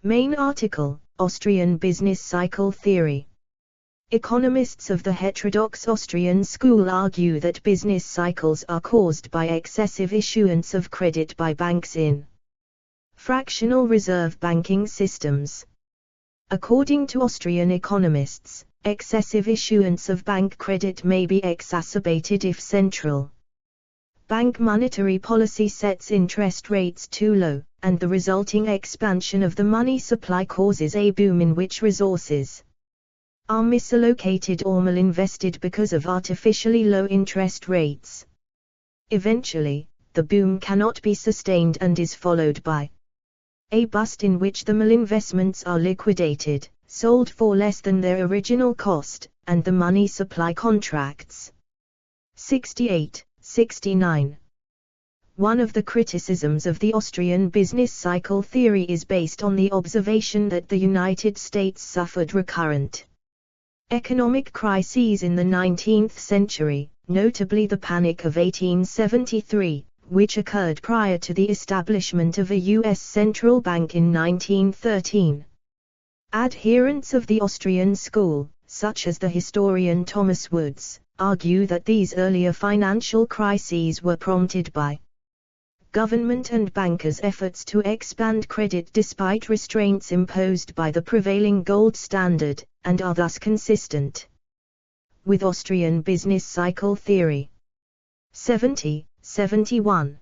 Main article, Austrian Business Cycle Theory. Economists of the heterodox Austrian school argue that business cycles are caused by excessive issuance of credit by banks in fractional reserve banking systems. According to Austrian economists, excessive issuance of bank credit may be exacerbated if central bank monetary policy sets interest rates too low, and the resulting expansion of the money supply causes a boom in which resources are misallocated or malinvested because of artificially low interest rates. Eventually, the boom cannot be sustained and is followed by A bust in which the malinvestments are liquidated, sold for less than their original cost, and the money supply contracts. 68-69. One of the criticisms of the Austrian business cycle theory is based on the observation that the United States suffered recurrent economic crises in the 19th century, notably the Panic of 1873, which occurred prior to the establishment of a U.S. central bank in 1913. Adherents of the Austrian school, such as the historian Thomas Woods, argue that these earlier financial crises were prompted by government and bankers' efforts to expand credit despite restraints imposed by the prevailing gold standard, and are thus consistent with Austrian business cycle theory. 70-71.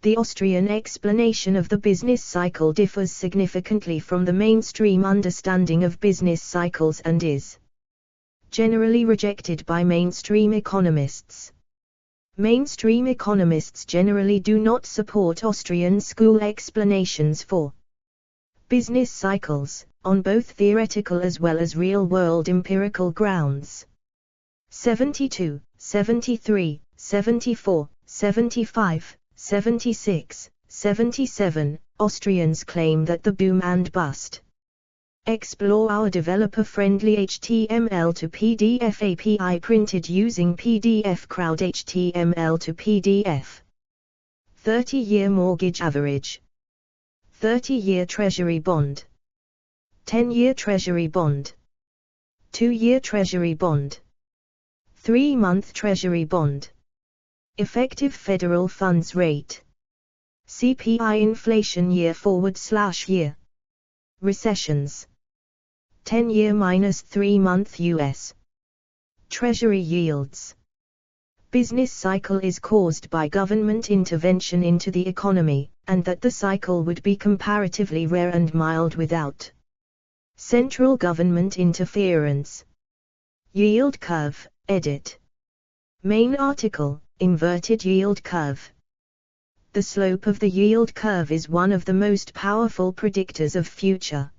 The Austrian explanation of the business cycle differs significantly from the mainstream understanding of business cycles and is generally rejected by mainstream economists. Mainstream economists generally do not support Austrian school explanations for business cycles, on both theoretical as well as real-world empirical grounds. 72, 73, 74, 75, 76, 77, Austrians claim that the boom and bust. Explore our developer-friendly HTML to PDF API printed using PDF Crowd HTML to PDF. 30-year mortgage average. 30-year Treasury bond. 10-year Treasury bond. 2-year Treasury bond. 3-month Treasury bond. Effective federal funds rate. CPI inflation year/year. Recessions. 10-year minus 3-month U.S. Treasury yields. Business cycle is caused by government intervention into the economy, and that the cycle would be comparatively rare and mild without central government interference. Yield curve, edit. Main article, inverted yield curve. The slope of the yield curve is one of the most powerful predictors of future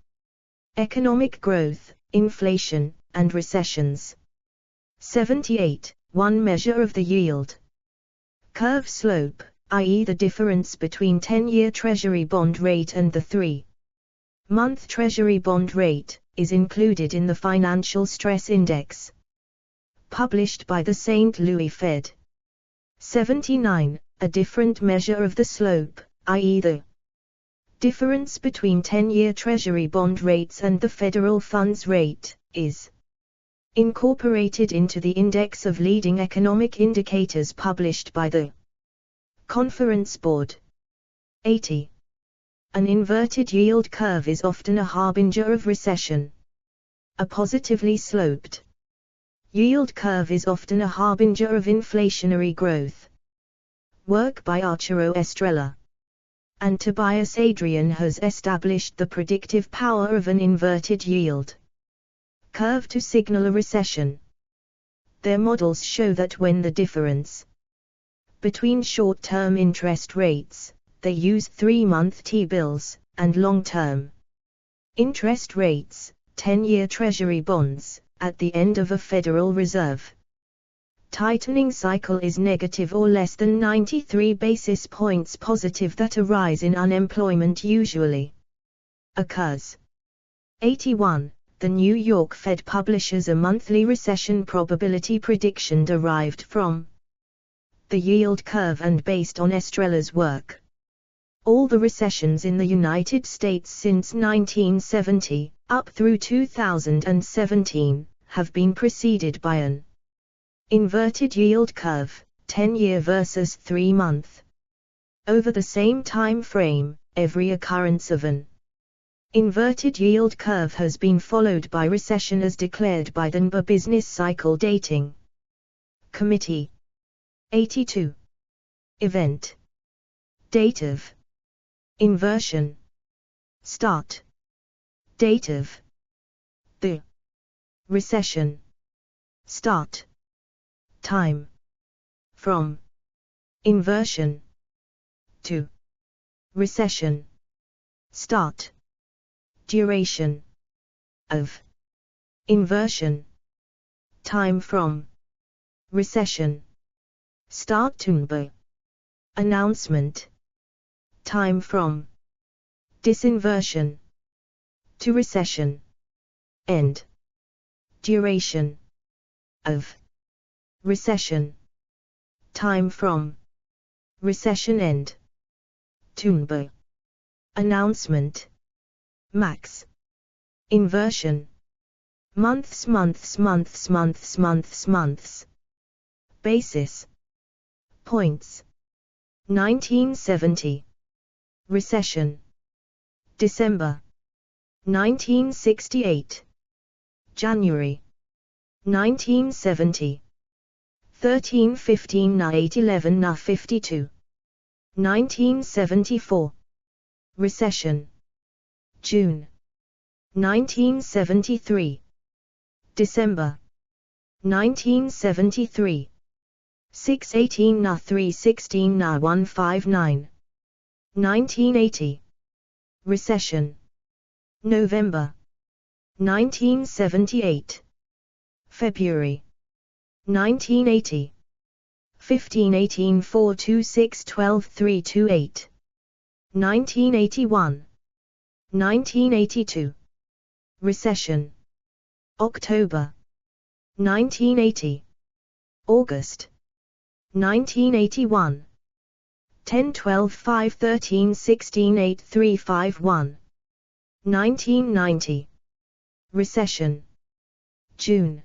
economic growth, inflation, and recessions. 78. One measure of the yield curve slope, i.e. the difference between 10-year Treasury bond rate and the 3-month Treasury bond rate, is included in the Financial Stress Index, published by the St. Louis Fed. 79. A different measure of the slope, i.e. the difference between 10-year Treasury bond rates and the federal funds rate, is incorporated into the Index of Leading Economic Indicators published by the Conference Board. 80. An inverted yield curve is often a harbinger of recession. A positively sloped yield curve is often a harbinger of inflationary growth. Work by Arturo Estrella and Tobias Adrian has established the predictive power of an inverted yield curve to signal a recession. Their models show that when the difference between short-term interest rates, they use 3-month T-bills, and long-term interest rates, 10-year Treasury bonds, at the end of a Federal Reserve tightening cycle is negative or less than 93 basis points positive, that a rise in unemployment usually occurs. 81. The New York Fed publishes a monthly recession probability prediction derived from the yield curve and based on Estrella's work. All the recessions in the United States since 1970, up through 2017, have been preceded by an inverted yield curve, 10-year versus 3-month. Over the same time frame, every occurrence of an inverted yield curve has been followed by recession as declared by the NBER Business Cycle Dating Committee. 82. Event. Date of inversion. Start date of the recession. Start time from inversion to recession. Start. Duration. Of. Inversion. Time from. Recession. Starttumbe. Announcement. Time from. Disinversion. To recession. End. Duration. Of. Recession. Time from. Recession end. Tumbe. Announcement. Max. Inversion. Months. Basis. Points. 1970. Recession. December. 1968. January. 1970. 13-15 na 8-11 na 52. 1974. Recession. June. 1973. December. 1973. 6-18 na 3-16 na 159. 1980. Recession. November. 1978. February. 1980. 15-18 4-26 12-3 2-8. 1981. 1982. Recession. October. 1980. August. 1981. 10-12 5-13 16 8-3 5-1. 1990. Recession. June.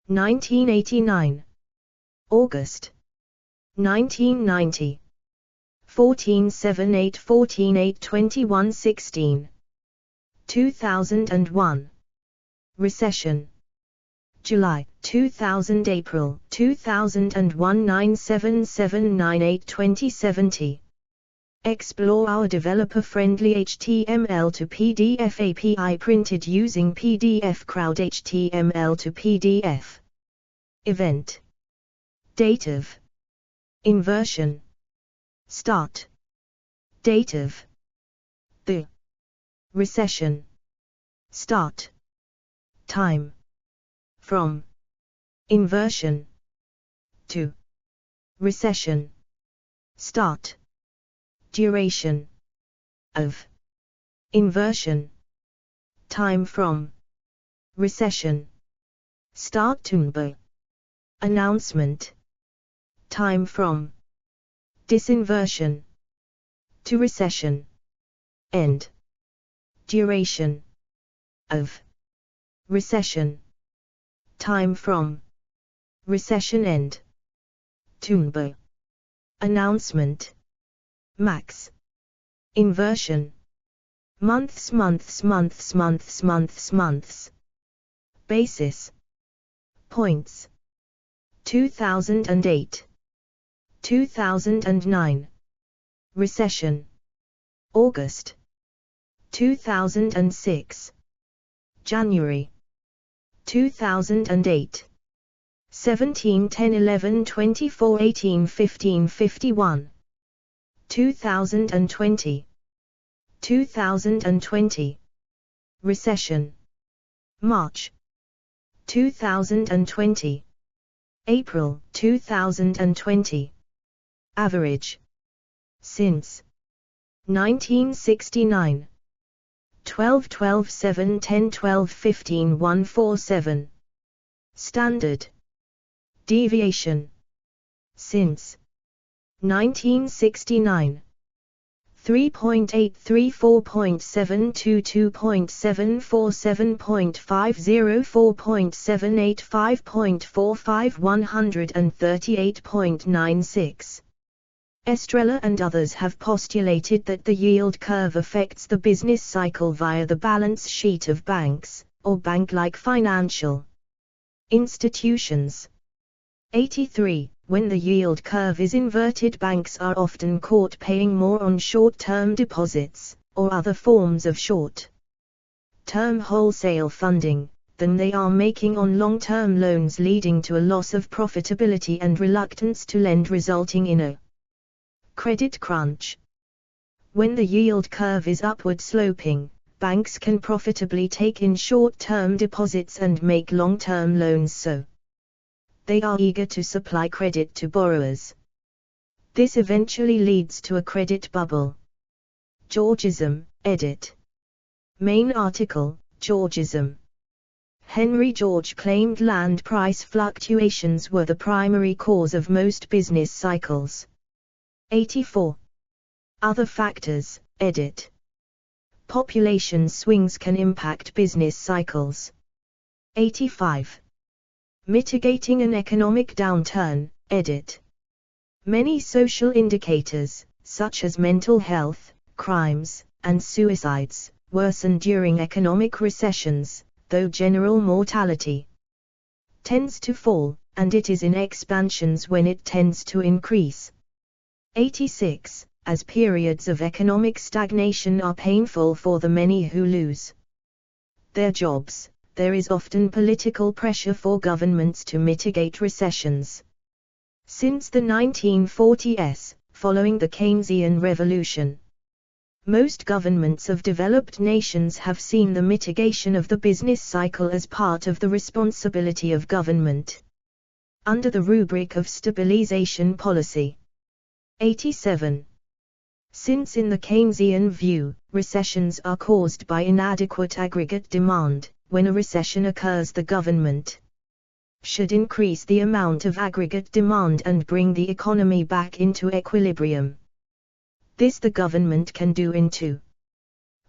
1989. August. 1990. 14-7 8-14 8-21 16. 2001. Recession. July, 2000 April, 2001 977 98 2070. Explore our developer-friendly HTML to PDF API printed using PDF Crowd HTML to PDF. Event. Date of. Inversion. Start. Date of. The. Recession. Start. Time. From. Inversion. To. Recession. Start. Duration. Of. Inversion. Time from. Recession. Starttumbe. Announcement. Time from. Disinversion. To recession. End. Duration. Of. Recession. Time from. Recession end. Tumbe. Announcement. Max. Inversion. Months. Basis. Points. 2008. 2009. Recession. August. 2006. January. 2008. 17 10 11 24 18 15 51. 2020. 2020. Recession. March. 2020. April 2020. Average. Since. 1969. 12 12 7 10 12 15 1 4 7. Standard. Deviation. Since. 1969. 3.834.722.747.504.785.45 138.96. Estrella and others have postulated that the yield curve affects the business cycle via the balance sheet of banks, or bank-like financial institutions. 83. When the yield curve is inverted, banks are often caught paying more on short-term deposits, or other forms of short-term wholesale funding, than they are making on long-term loans, leading to a loss of profitability and reluctance to lend, resulting in a credit crunch. When the yield curve is upward sloping, banks can profitably take in short-term deposits and make long-term loans, so they are eager to supply credit to borrowers. This eventually leads to a credit bubble. Georgism, edit. Main article, Georgism. Henry George claimed land price fluctuations were the primary cause of most business cycles. 84. Other factors, edit. Population swings can impact business cycles. 85. Mitigating an economic downturn, edit. Many social indicators, such as mental health, crimes, and suicides, worsen during economic recessions, though general mortality tends to fall, and it is in expansions when it tends to increase. 86. As periods of economic stagnation are painful for the many who lose their jobs, there is often political pressure for governments to mitigate recessions. Since the 1940s, following the Keynesian revolution, most governments of developed nations have seen the mitigation of the business cycle as part of the responsibility of government, under the rubric of stabilization policy. 87. Since in the Keynesian view, recessions are caused by inadequate aggregate demand, when a recession occurs the government should increase the amount of aggregate demand and bring the economy back into equilibrium. This the government can do in two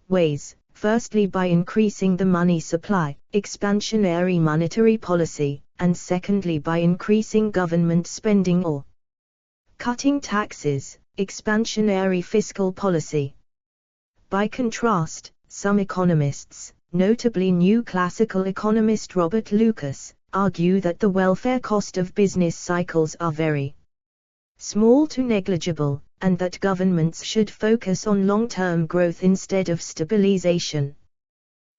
ways: firstly by increasing the money supply, expansionary monetary policy, and secondly by increasing government spending or cutting taxes, expansionary fiscal policy. By contrast, some economists, notably new classical economist Robert Lucas, argue that the welfare cost of business cycles are very small to negligible, and that governments should focus on long-term growth instead of stabilization.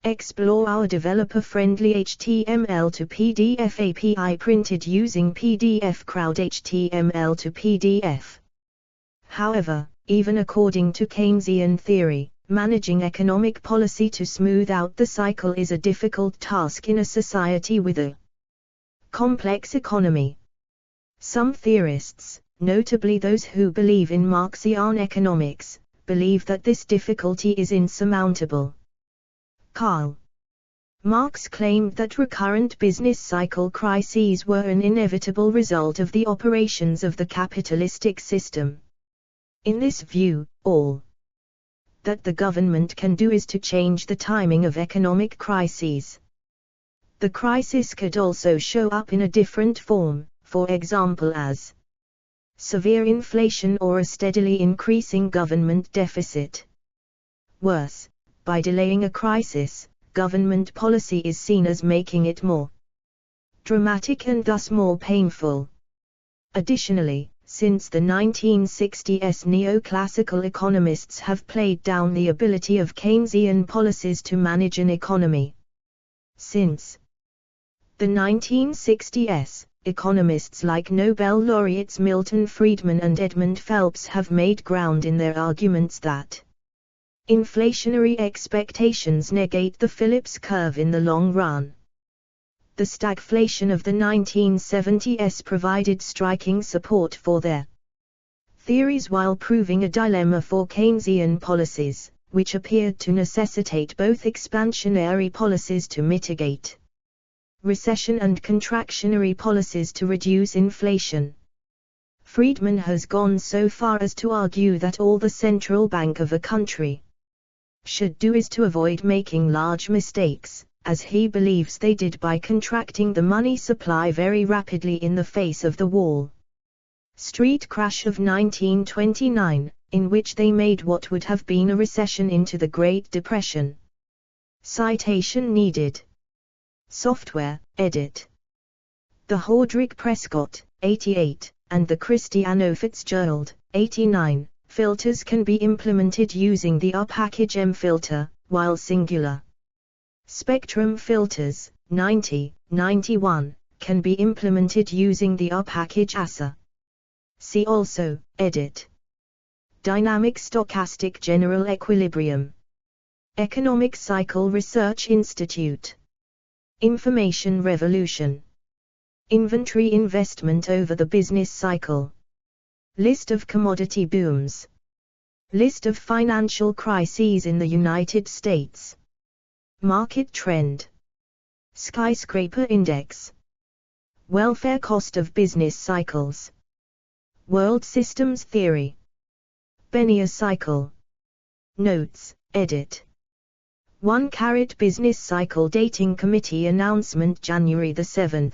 Explore our developer-friendly HTML to PDF API printed using PDF Crowd HTML to PDF. However, even according to Keynesian theory, managing economic policy to smooth out the cycle is a difficult task in a society with a complex economy. Some theorists, notably those who believe in Marxian economics, believe that this difficulty is insurmountable. Karl Marx claimed that recurrent business cycle crises were an inevitable result of the operations of the capitalistic system. In this view, all that the government can do is to change the timing of economic crises. The crisis could also show up in a different form, for example as severe inflation or a steadily increasing government deficit. Worse, by delaying a crisis, government policy is seen as making it more dramatic and thus more painful. Additionally, since the 1960s, neoclassical economists have played down the ability of Keynesian policies to manage an economy. Since the 1960s, economists like Nobel laureates Milton Friedman and Edmund Phelps have made ground in their arguments that inflationary expectations negate the Phillips curve in the long run. The stagflation of the 1970s provided striking support for their theories while proving a dilemma for Keynesian policies, which appeared to necessitate both expansionary policies to mitigate recession and contractionary policies to reduce inflation. Friedman has gone so far as to argue that all the central bank of a country should do is to avoid making large mistakes, as he believes they did by contracting the money supply very rapidly in the face of the Wall Street crash of 1929, in which they made what would have been a recession into the Great Depression. Citation needed. Software, edit. The Hordrick Prescott, 88, and the Cristiano Fitzgerald, 89, filters can be implemented using the R-package mfilter, while singular spectrum filters, 90, 91, can be implemented using the R-package ASA. See also, edit. Dynamic Stochastic General Equilibrium. Economic Cycle Research Institute. Information Revolution. Inventory investment over the business cycle. List of commodity booms. List of financial crises in the United States. Market trend. Skyscraper index. Welfare cost of business cycles. World systems theory. Bennier cycle. Notes, edit. 1 Business Cycle Dating Committee announcement January 7,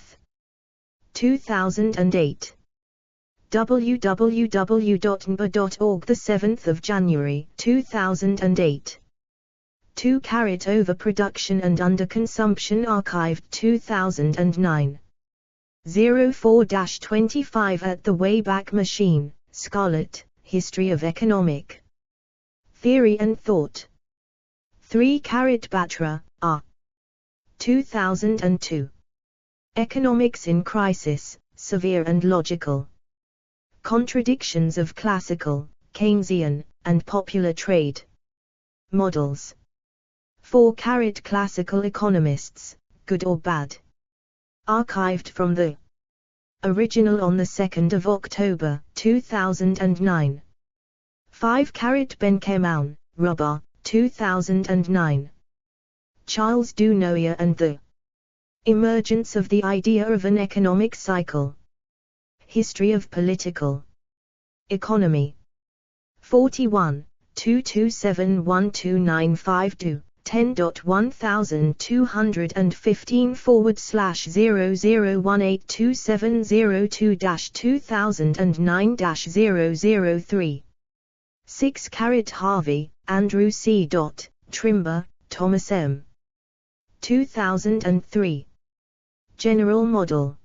2008. www.nba.org 7th of January 2008. 2 Overproduction and Underconsumption archived 2009. 04-25 At the Wayback Machine, Scarlett, History of Economic Theory and Thought. 3 Batra, R. 2002. Economics in Crisis, Severe and Logical. Contradictions of Classical, Keynesian, and Popular Trade Models. 4 Classical Economists, Good or Bad. Archived from the original on 2 October 2009. 5 Benkemoun, Robert, 2009. Charles Dunoyer and the Emergence of the Idea of an Economic Cycle. History of Political Economy. 41, 2271295 10.12182702-2009-003. 6 Harvey, Andrew C. Trimber, Thomas M. 2003. General Model.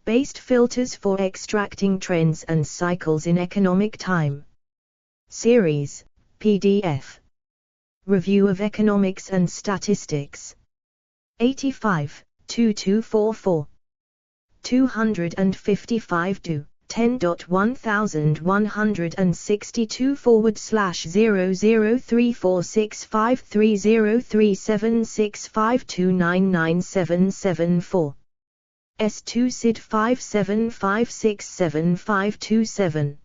Based filters for extracting trends and cycles in economic time. Series, PDF. Review of Economics and Statistics. 85, 2244. 255 to 10.1034/0034653037652999774. S2 SID 57567527.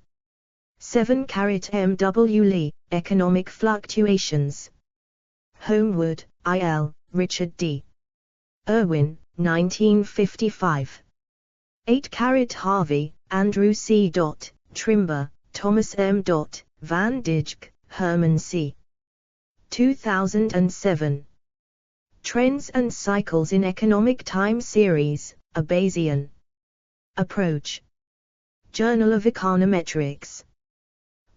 7 MW Lee, Economic Fluctuations. Homewood, I.L., Richard D. Irwin, 1955. 8 Harvey, Andrew C. Trimber, Thomas M. Van Dijck, Herman C. 2007. Trends and Cycles in Economic Time Series, a Bayesian Approach. Journal of Econometrics.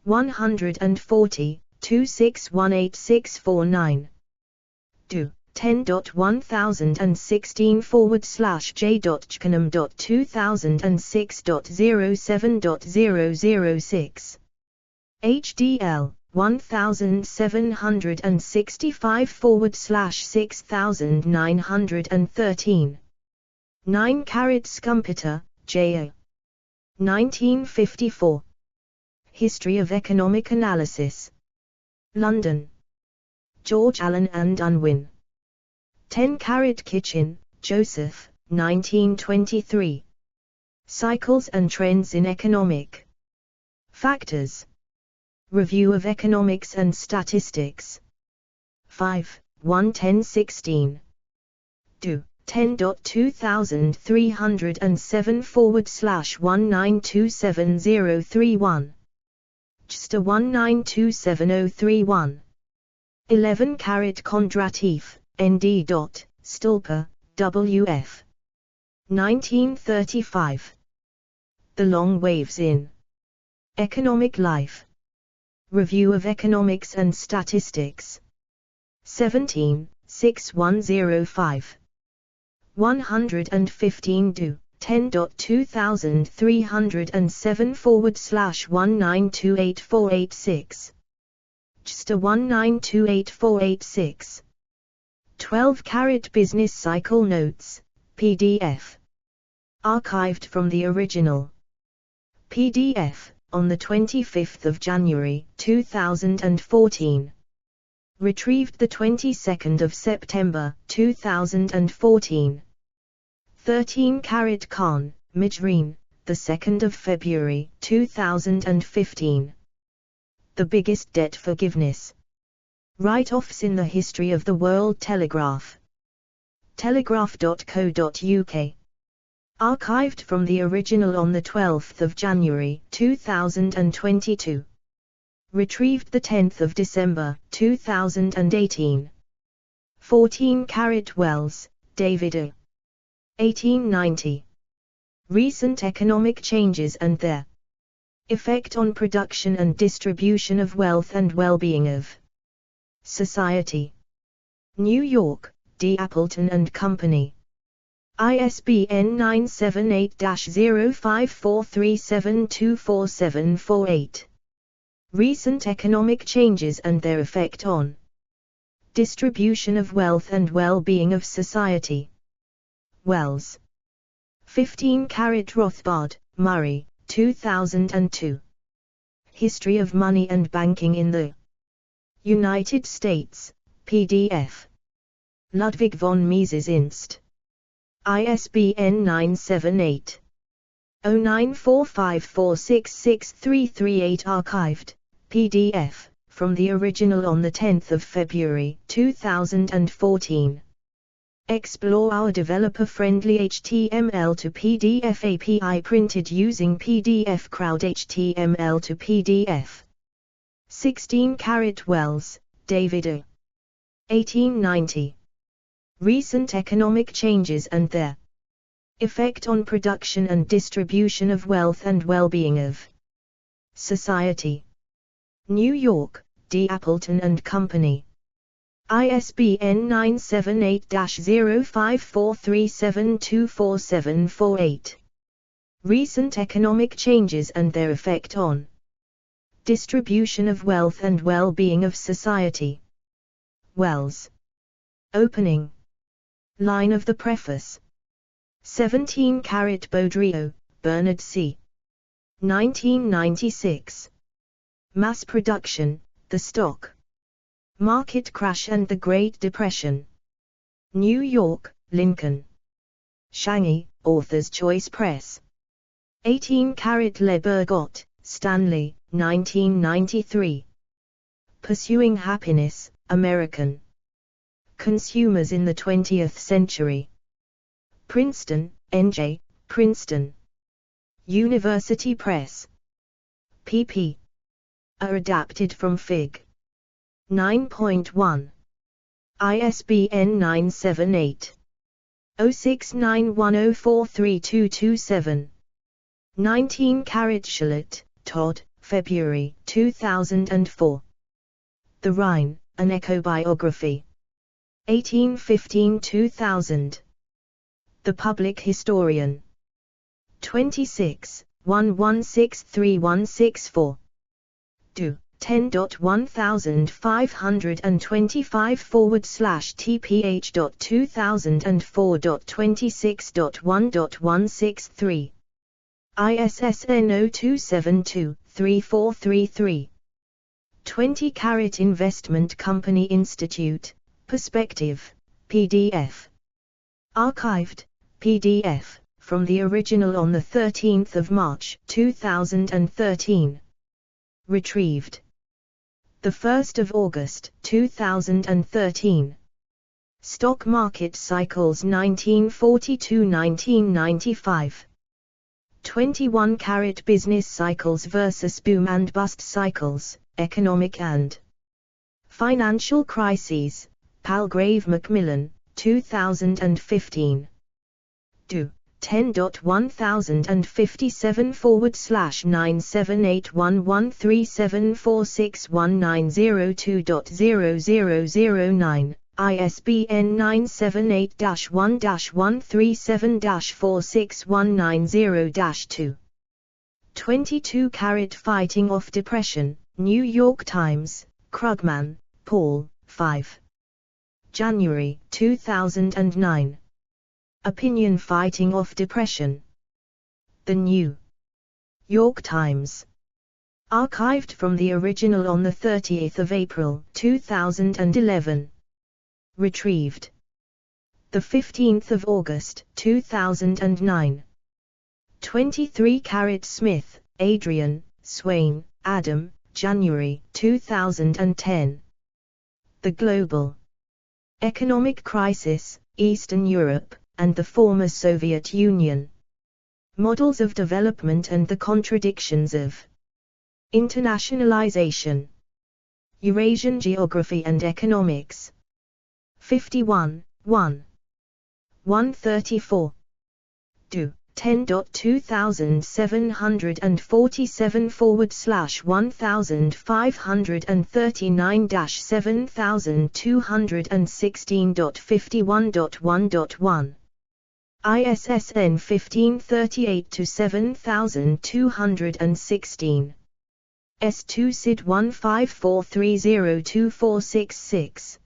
140, 2618649. Do. 10.1016/j.chnum.2006.07.006. HDL 1765/6913. 9 Schumpeter, J.A. 1954. History of Economic Analysis. London. George Allen and Unwin. 10 Kitchen, Joseph, 1923. Cycles and Trends in Economic Factors. Review of Economics and Statistics. 5, 1-10-16. Do. 10.2307/1927031. JSTA 1927031. 11 Kondratif, N.D. Stolper, W.F. 1935. The Long Waves in Economic Life. Review of Economics and Statistics. 17, 6105. 115 do. 10.2307/1928486. JSTA 1928486. 12 Business Cycle Notes, PDF. Archived from the original. PDF, on the 25th of January 2014. Retrieved the 22nd of September 2014. 13 Karat Khan, Mijreen, the 2nd of February 2015. The biggest debt forgiveness. Write-offs in the history of the World Telegraph. Telegraph.co.uk. Archived from the original on the 12th of January 2022. Retrieved the 10th of December 2018. 14 Karat Wells, David A. 1890. Recent economic changes and their effect on production and distribution of wealth and well-being of society. New York, D. Appleton and Company. ISBN 978-0543724748. Recent economic changes and their effect on distribution of wealth and well-being of society. Wells. 15 Karat Rothbard, Murray, 2002. History of Money and Banking in the United States, PDF. Ludwig von Mises Inst. ISBN 978-0945466338. Archived, PDF, from the original on the 10th of February 2014. Explore our developer-friendly HTML to PDF API printed using PDF Crowd HTML to PDF. 16 Karat Wells, David A. 1890. Recent economic changes and their effect on production and distribution of wealth and well-being of society. New York, D. Appleton and Company. ISBN 978-0543724748. Recent economic changes and their effect on distribution of wealth and well-being of society. Wells. Opening line of the preface. 17 Karat Baudrillard, Bernard C. 1996. Mass Production, the Stock Market Crash and the Great Depression. New York, Lincoln Shanghai, Author's Choice Press. 18 Karat Le Bergot, Stanley, 1993. Pursuing Happiness, American Consumers in the 20th Century. Princeton, N.J., Princeton University Press. pp. Are adapted from Fig. 9.1. ISBN 978-0691043227. 19 Karat Charlotte, Todd, February 2004. The Rhine, An Eco-Biography. 1815-2000. The Public Historian. 26, 116364. Do. 10.1025/tph.2004.26.1.163. ISSN 0272-3433. 20 Karat Investment Company Institute, Perspective, PDF. Archived, PDF, from the original on the 13th of March 2013. Retrieved the 1st of August 2013. Stock Market Cycles 1942-1995. 21 Karat Business Cycles versus Boom and Bust Cycles, Economic and Financial Crises, Palgrave Macmillan, 2015. Do. 10.1057/9781137461902.0009, ISBN 978-1-137-46190-2. 22 Karat Fighting Off Depression, New York Times, Krugman, Paul, 5. January 2009. Opinion Fighting Off Depression. The New York Times. Archived from the original on the 30th of April 2011. Retrieved the 15th of August 2009. 23 Smith, Adrian, Swain, Adam, January 2010. The Global Economic Crisis, Eastern Europe, and the former Soviet Union. Models of Development and the Contradictions of Internationalization. Eurasian Geography and Economics. 51, 1. 134. Do. 10.2539-7216.51.1.1. ISSN 1538-7216. S2 SID 1543024666.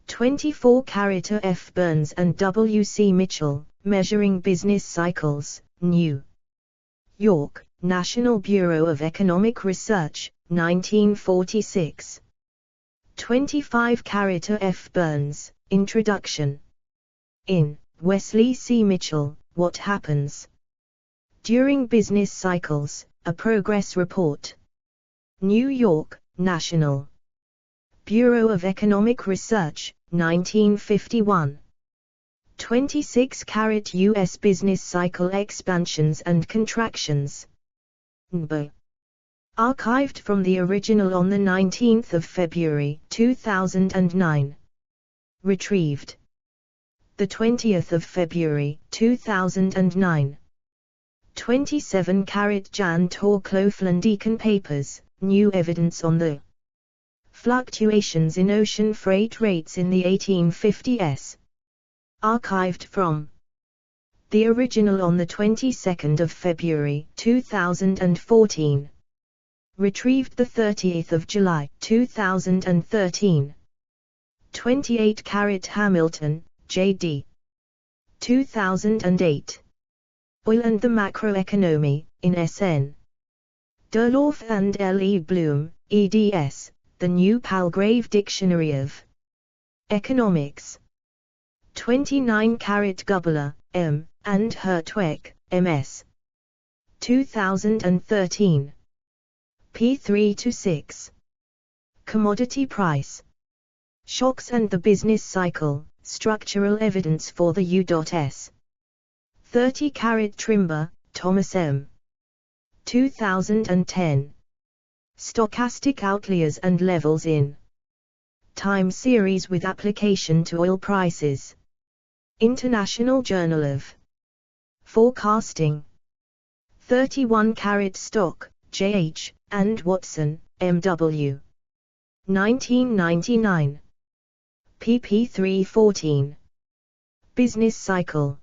24 F. Burns and W. C. Mitchell, Measuring Business Cycles, New York, National Bureau of Economic Research, 1946. 25 F. Burns, Introduction. In Wesley C. Mitchell, What Happens During Business Cycles, A Progress Report. New York, National Bureau of Economic Research, 1951. 26 U.S. Business Cycle Expansions and Contractions. NB. Archived from the original on the 19th of February 2009. Retrieved the 20th of February 2009. 27 Jan Torklof-Deacon Papers, New Evidence on the Fluctuations in Ocean Freight Rates in the 1850s. Archived from the original on the 22nd of February 2014. Retrieved the 30th of July 2013. 28 Hamilton, J.D. 2008. Oil and the Macroeconomy, in S.N. Durloff and L. E. Bloom, eds, The New Palgrave Dictionary of Economics. 29 Gubler, M., and Hertweg, M.S. 2013. p. 3-6. Commodity Price Shocks and the Business Cycle, Structural Evidence for the U.S. 30 Trimber, Thomas M. 2010. Stochastic Outliers and Levels in Time Series with Application to Oil Prices. International Journal of Forecasting. 31 Stock, J.H., and Watson, M.W. 1999. pp. 314. Business Cycle.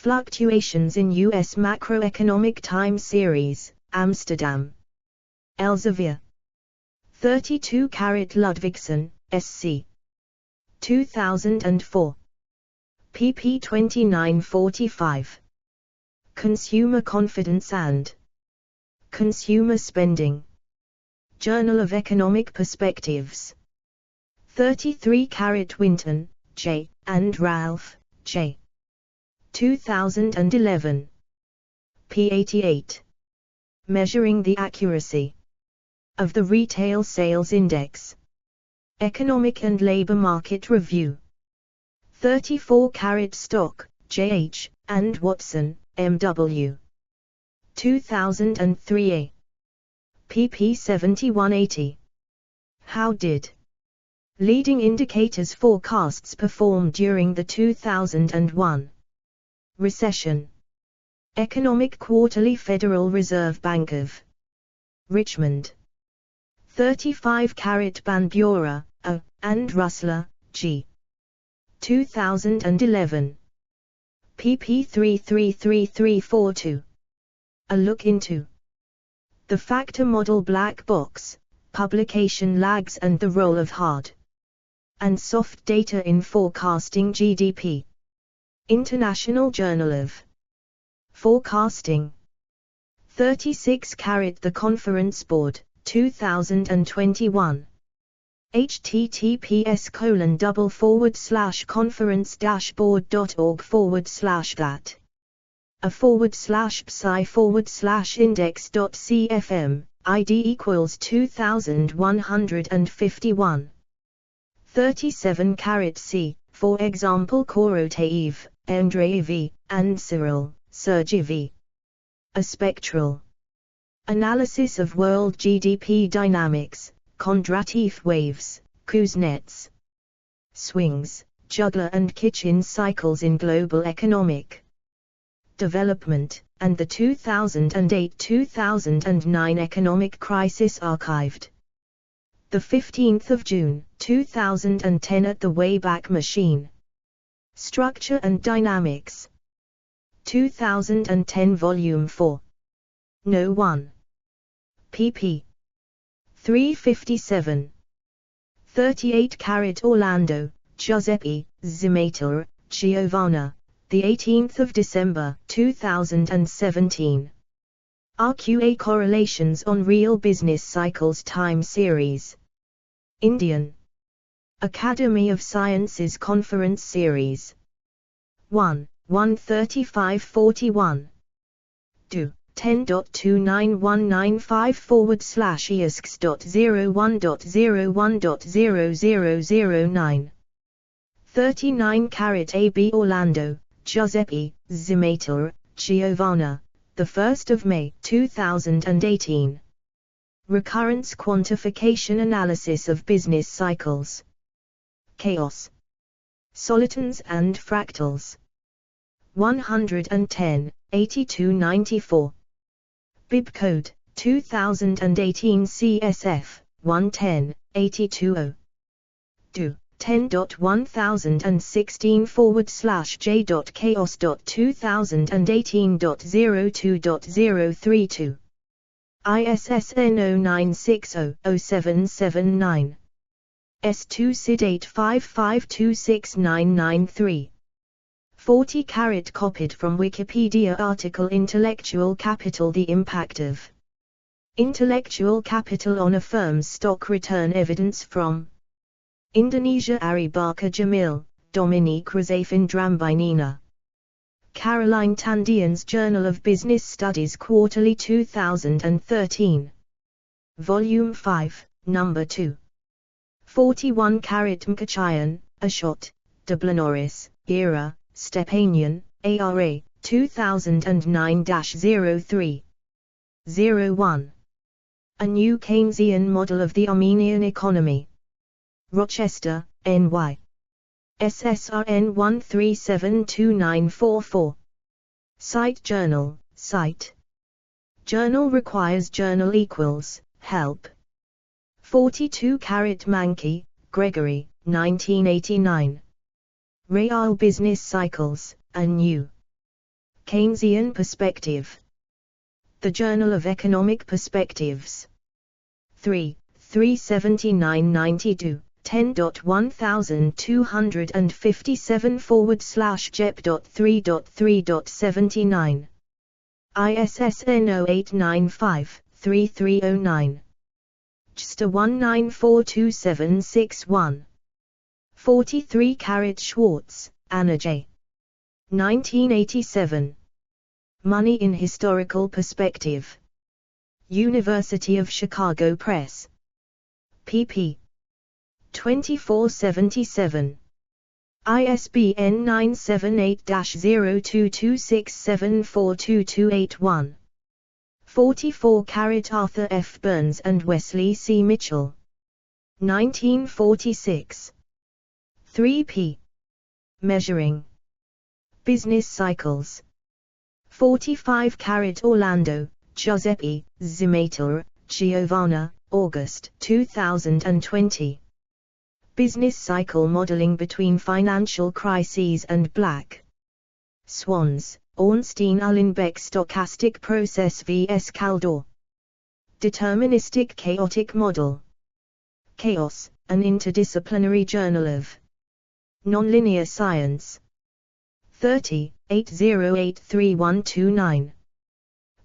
Fluctuations in U.S. Macroeconomic Time Series, Amsterdam. Elsevier. 32 Ludvigsen, S.C. 2004. pp. 29-45. Consumer Confidence and Consumer Spending. Journal of Economic Perspectives. 33 Winton, J., and Ralph, J. 2011. p. 88. Measuring the Accuracy of the Retail Sales Index. Economic and Labor Market Review. 34 Stock, J.H., and Watson, M.W. 2003. pp. 71-80. How did leading indicators forecasts perform during the 2001 recession? Economic Quarterly, Federal Reserve Bank of Richmond. 35 Banbura, A., and Russler, G. 2011. pp. 33342. A look into the factor model black box, publication lags and the role of hard and soft data in forecasting GDP. International Journal of Forecasting. 36 The Conference Board, 2021. https://conference-board.org/that /psi/index.cfm, ID equals 2151. 37 C, for example Korotayev, Andreev, and Cyril, Sergey V. A spectral analysis of world GDP dynamics, Kondratiev waves, Kuznets swings, juggler and kitchen cycles in global economic development, and the 2008-2009 economic crisis archived. 15 June, 2010 at the Wayback Machine. Structure and Dynamics. 2010 Volume 4. No. 1. pp. 357. 38 Orlando, Giuseppe, Zimater, Giovanna, 18 December 2017. RQA Correlations on Real Business Cycles Time Series. Indian Academy of Sciences Conference Series. 13541. Do 10.29195/EASC.01.01.0009. 39 AB Orlando, Giuseppe, Zimater, Giovanna, 1 May 2018. Recurrence Quantification Analysis of Business Cycles. Chaos, Solitons and Fractals. 110, 8294. Bibcode, 2018 CSF, 110, 820. Do 10.1016/j.chaos.2018.02.032. ISSN 0960-0779. S2 SID 855269993. 40 copied from Wikipedia article Intellectual Capital: The Impact of Intellectual Capital on a Firm's Stock Return. Evidence from Indonesia. Ari Barker Jamil, Dominique Razafin Drambinina. Caroline Tandian's Journal of Business Studies Quarterly 2013. Volume 5, Number 2. 41 Mkachayan, Ashot, Dublinoris, Era, Stepanian, ARA, 2009-03. 01. A New Keynesian Model of the Armenian Economy. Rochester, NY. SSRN 1372944. Site Journal, Site. Journal requires Journal equals, help. 42 Mankey, Gregory, 1989. Real Business Cycles, A New Keynesian Perspective. The Journal of Economic Perspectives. 37992. 10.1257/jep.3.3.79. ISSN 0895-3309. JSTA 19427761. 43 Schwartz, Anna J. 1987. Money in Historical Perspective. University of Chicago Press. pp. 2477. ISBN 978-0226742281. 44 Arthur F. Burns and Wesley C. Mitchell. 1946. 3p. Measuring Business Cycles. 45 Orlando, Giuseppe, Zimater, Giovanna, August 2020. Business Cycle Modeling Between Financial Crises and Black Swans, Ornstein Ullenbeck. Stochastic Process vs. Kaldor. Deterministic Chaotic Model. Chaos, an Interdisciplinary Journal of Nonlinear Science. 30, 80833129.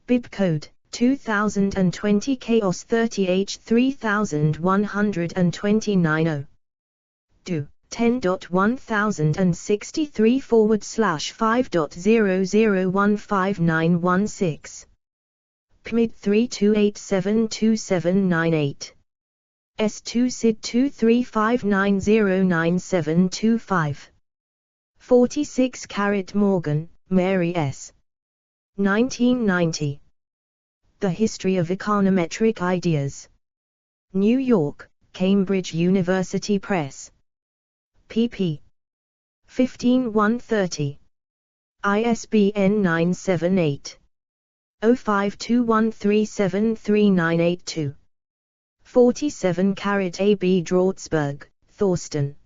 Bibcode, 2020 Chaos 30H 3129 Do 10.1063/5.00159916 PMID 32872798 S2 SID 235909725 46 Morgan, Mary S. 1990. The History of Econometric Ideas. New York, Cambridge University Press. pp. 15-130. ISBN 978 0521373982. 47 A. B. Drautsberg, Thorsten.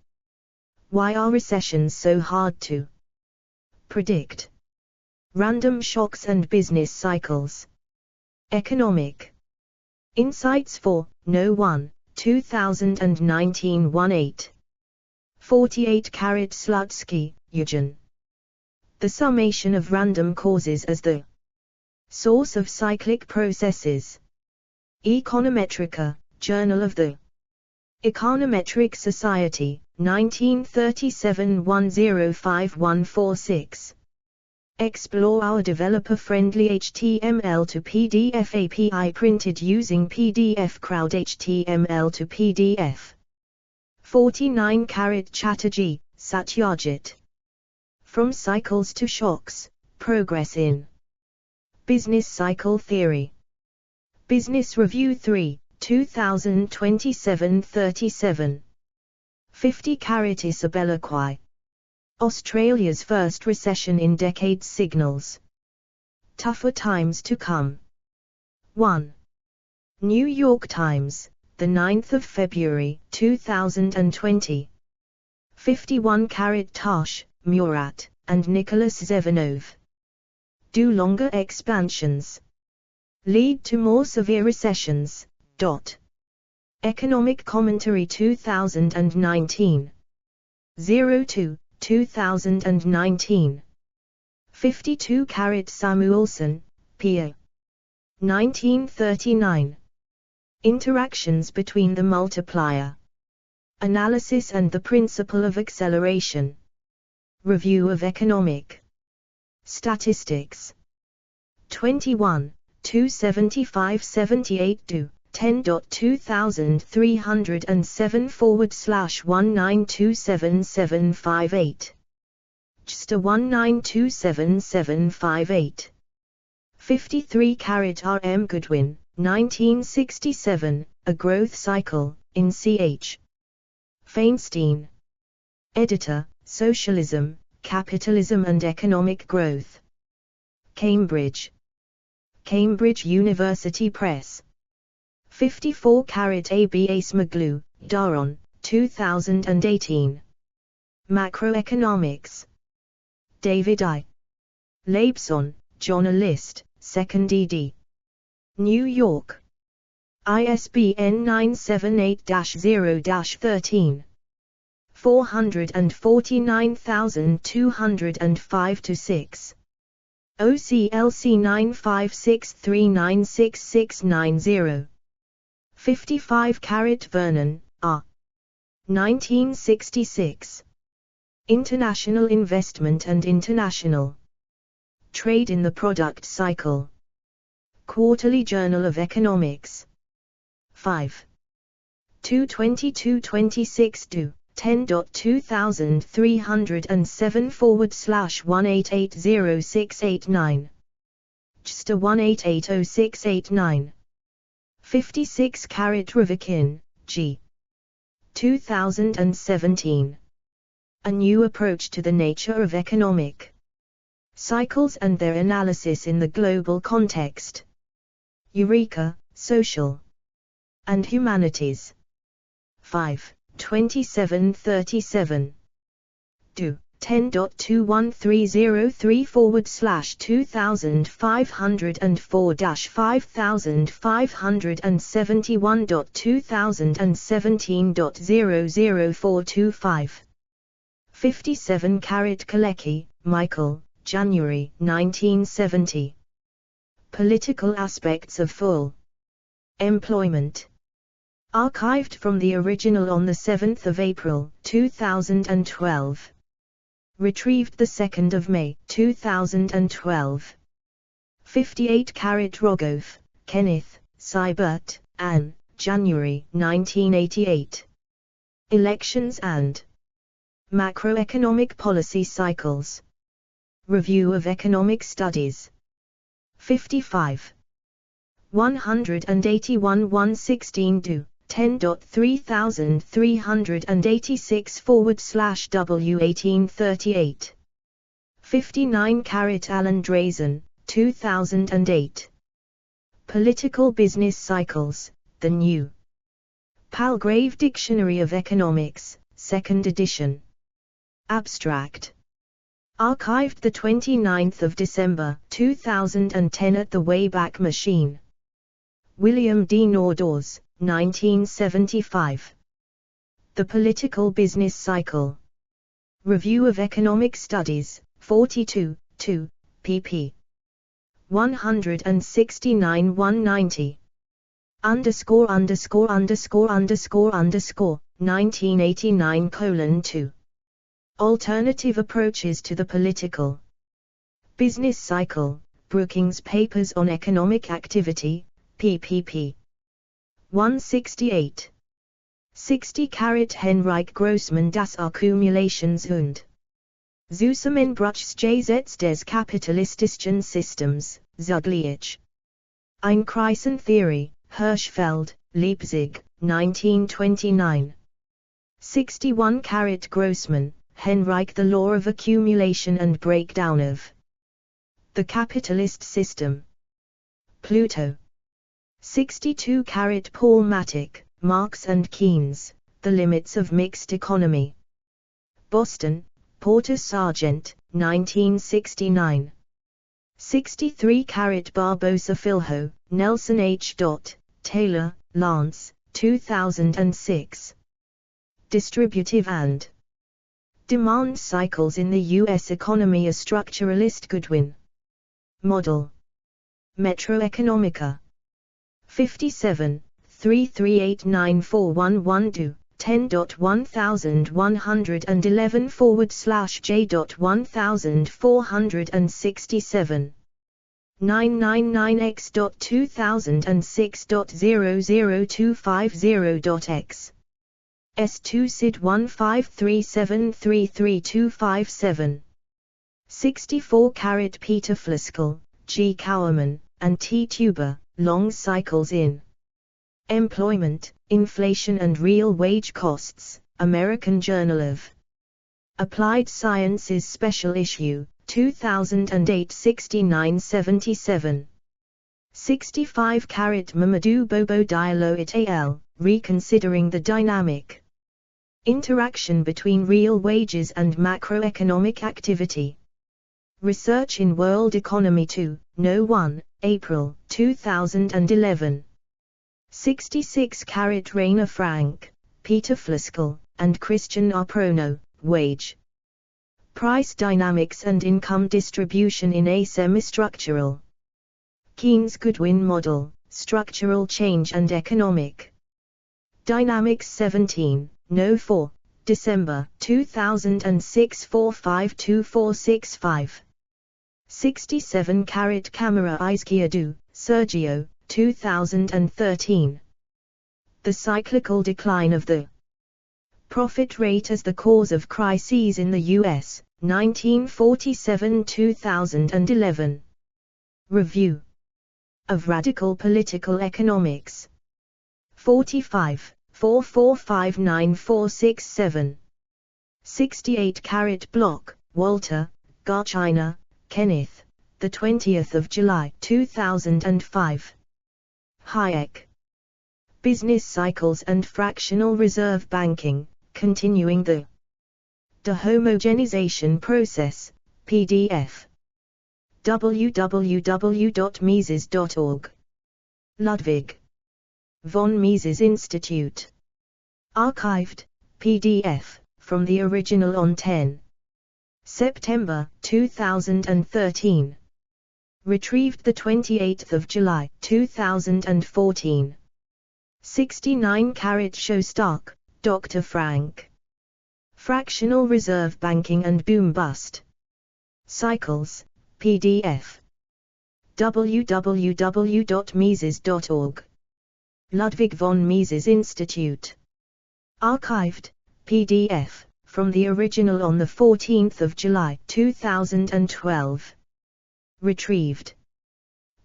Why are recessions so hard to predict? Random Shocks and Business Cycles. Economic Insights for No 1, 2019 18. 48 Slutsky, Eugen. The summation of random causes as the source of cyclic processes. Econometrica, Journal of the Econometric Society, 1937 105146. Explore our developer-friendly HTML to PDF API printed using PDF Crowd HTML to PDF. 49 Chatterjee, Satyajit. From Cycles to Shocks, Progress in Business Cycle Theory. Business Review 3, 2027-37. 50 Isabella Quay. Australia's first recession in decades signals tougher times to come. 1. New York Times, the 9th of February, 2020. 51 Tosh, Murat, and Nicholas Zevanov. Do longer expansions lead to more severe recessions? Economic Commentary 2019. 02, 2019. 52 Samuelson, P.O. 1939. Interactions between the multiplier analysis and the principle of acceleration. Review of Economic Statistics. 21, 275-78 do. 10.200307/1927758. Just 1927758. 53 R. M. Goodwin, 1967, A Growth Cycle, in C.H. Feinstein. Editor, Socialism, Capitalism and Economic Growth. Cambridge. Cambridge University Press. 54 A. B. Acemoglu, Daron, 2018. Macroeconomics. David I. Laibson, Journalist, 2nd ed. New York. ISBN 978-0-13. 449205-6. OCLC 956396690. 55 Vernon, R. 1966. International Investment and International Trade in the Product Cycle. Quarterly Journal of Economics. 5. 222-26 do. 10.2307/1880689. Just 1880689. 56 Ravakin, G. 2017. A New Approach to the Nature of Economic Cycles and Their Analysis in the Global Context. Eureka, Social and Humanities. 5. 2737. Do. 10.213034/2504-5571.2017.00425. 57 Kalecki, Michael, January 1970. Political aspects of full employment. Archived from the original on the 7th of April, 2012. Retrieved the 2nd of May, 2012. 58 Rogov, Kenneth, Seibert, Anne, January 1988. Elections and Macroeconomic Policy Cycles. Review of Economic Studies. 55. 181 116 do. 10.3386 W1838. 59 Alan Drazen, 2008. Political Business Cycles, The New Palgrave Dictionary of Economics, 2nd edition. Abstract. Archived 29 December 2010 at the Wayback Machine. William D. Nordhaus, 1975. The Political Business Cycle. Review of Economic Studies, 42, 2, pp. 169 190. 1989:2. Alternative Approaches to the Political Business Cycle, Brookings Papers on Economic Activity, pp. 168. 60 Henrich Grossmann Das Akkumulations und Zusammenbruchsgesetz des kapitalistischen Systems, Zugleich. Ein Krisentheorie, Hirschfeld, Leipzig, 1929. 61 Grossmann, Henrich The Law of Accumulation and Breakdown of the Capitalist System. Pluto. 62 Paul Matic, Marx and Keynes, The Limits of Mixed Economy. Boston, Porter Sargent, 1969. 63 Barbosa Filho, Nelson H. Taylor, Lance, 2006. Distributive and Demand Cycles in the U.S. Economy. A Structuralist Goodwin Model. Metroeconomica. 57, 3389411 do. 10.1111/J.1467. 999x.2006.00250.x. S2 SID 153733257. 64 Peter Fliskel, G. Cowerman, and T. Tuber, Long Cycles in Employment, Inflation and Real Wage Costs, American Journal of Applied Sciences Special Issue, 2008 6977. 65 Mamadou Bobo Diallo et al., Reconsidering the Dynamic Interaction between Real Wages and Macroeconomic Activity. Research in World Economy 2, No. 1, April, 2011. 66 Rainer Frank, Peter Fliskel, and Christian Arprono, Wage Price Dynamics and Income Distribution in a Semi-Structural Keynes-Goodwin Model, Structural Change and Economic Dynamics 17, No. 4, December 2006 452465. 67 Camera Izquierdo, Sergio, 2013. The Cyclical Decline of the Profit Rate as the Cause of Crises in the U.S., 1947-2011. Review of Radical Political Economics. 45, 4459467. 68 Block, Walter, Garchina, Kenneth, the 20th of July 2005. Hayek. Business Cycles and Fractional Reserve Banking, Continuing the Dehomogenization Process, PDF. www.mises.org. Ludwig von Mises Institute. Archived, PDF, from the original on 10 September 2013. Retrieved the 28th of July, 2014. 69 show stock, Dr. Frank. Fractional Reserve Banking and Boom Bust Cycles, PDF. www.mises.org. Ludwig von Mises Institute. Archived, PDF, from the original on the 14th of July, 2012. Retrieved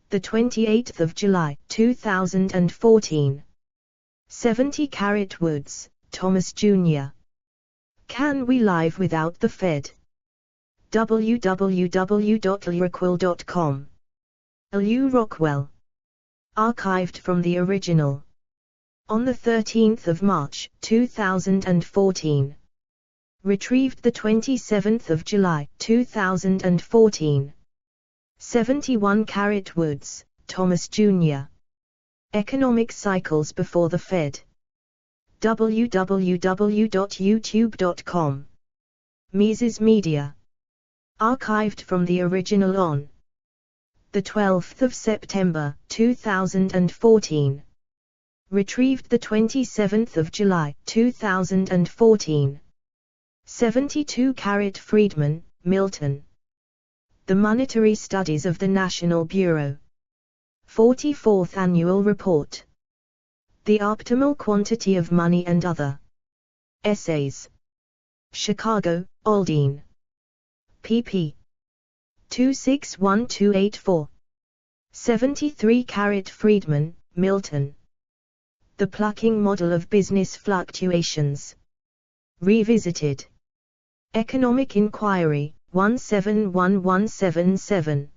the 28th of July, 2014. 70 Woods, Thomas Jr. Can we live without the Fed? www.lrockwell.com. L.U. Rockwell. Archived from the original. On the 13th of March, 2014. Retrieved the 27th of July, 2014. 71 Woods, Thomas Jr. Economic Cycles Before the Fed. www.youtube.com. Mises Media. Archived from the original on the 12th of September, 2014. Retrieved the 27th of July, 2014. 72 Friedman, Milton. The Monetary Studies of the National Bureau. 44th Annual Report. The Optimal Quantity of Money and Other Essays. Chicago, Aldine. pp. 261284. 73 Friedman, Milton. The Plucking Model of Business Fluctuations. Revisited. Economic Inquiry, 171177.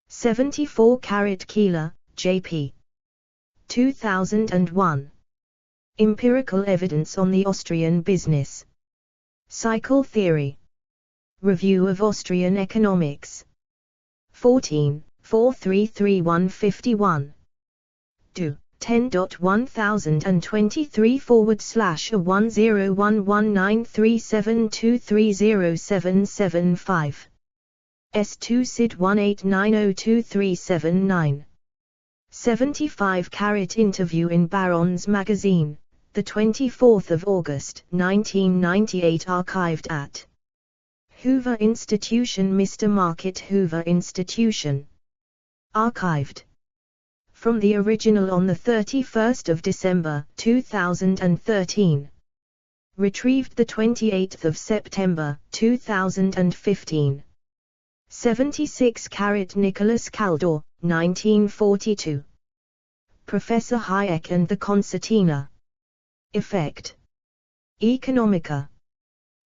74 Keeler, J.P. 2001. Empirical Evidence on the Austrian Business Cycle Theory. Review of Austrian Economics. 14, 433151. Do. 10.1023/10119372307775. S2 SID 18902379. 75 Interview in Barron's Magazine, the 24th of August, 1998, archived at Hoover Institution. Mr. Market Hoover Institution. Archived from the original on the 31st of December, 2013. Retrieved the 28th of September, 2015. 76 Nicholas Kaldor, 1942. Professor Hayek and the Concertina. Effect. Economica.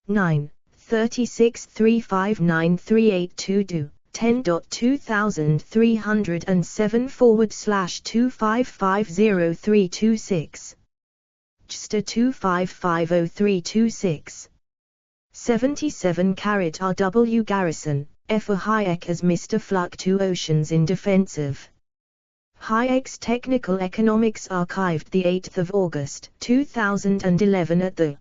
9, 36 359 do. 10.2307/2550326. JSTA 2550326. 77 R.W. Garrison, F. Hayek as Mr. Fluctuations in Defensive. Hayek's Technical Economics, archived 8 August 2011 at the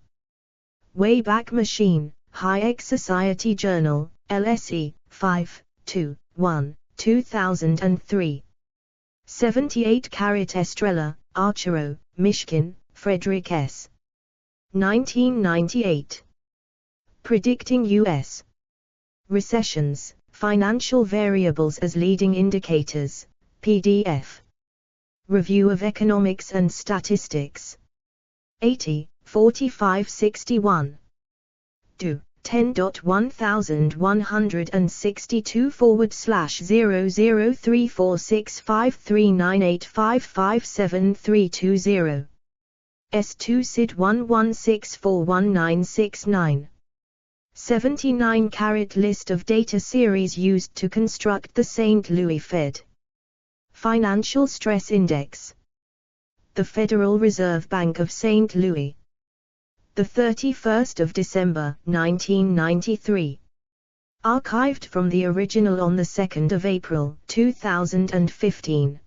Wayback Machine, Hayek Society Journal, LSE, 5, 2, 1, 2003. 78 Estrella, Archero, Mishkin, Frederick S. 1998. Predicting U.S. Recessions, Financial Variables as Leading Indicators, PDF. Review of Economics and Statistics. 80, 4561. Do. 10.1162/00346539855732. S2 SID 11641969. 79 List of data series used to construct the St. Louis Fed Financial Stress Index. The Federal Reserve Bank of St. Louis. The 31st of December, 1993. Archived from the original on the 2nd of April, 2015.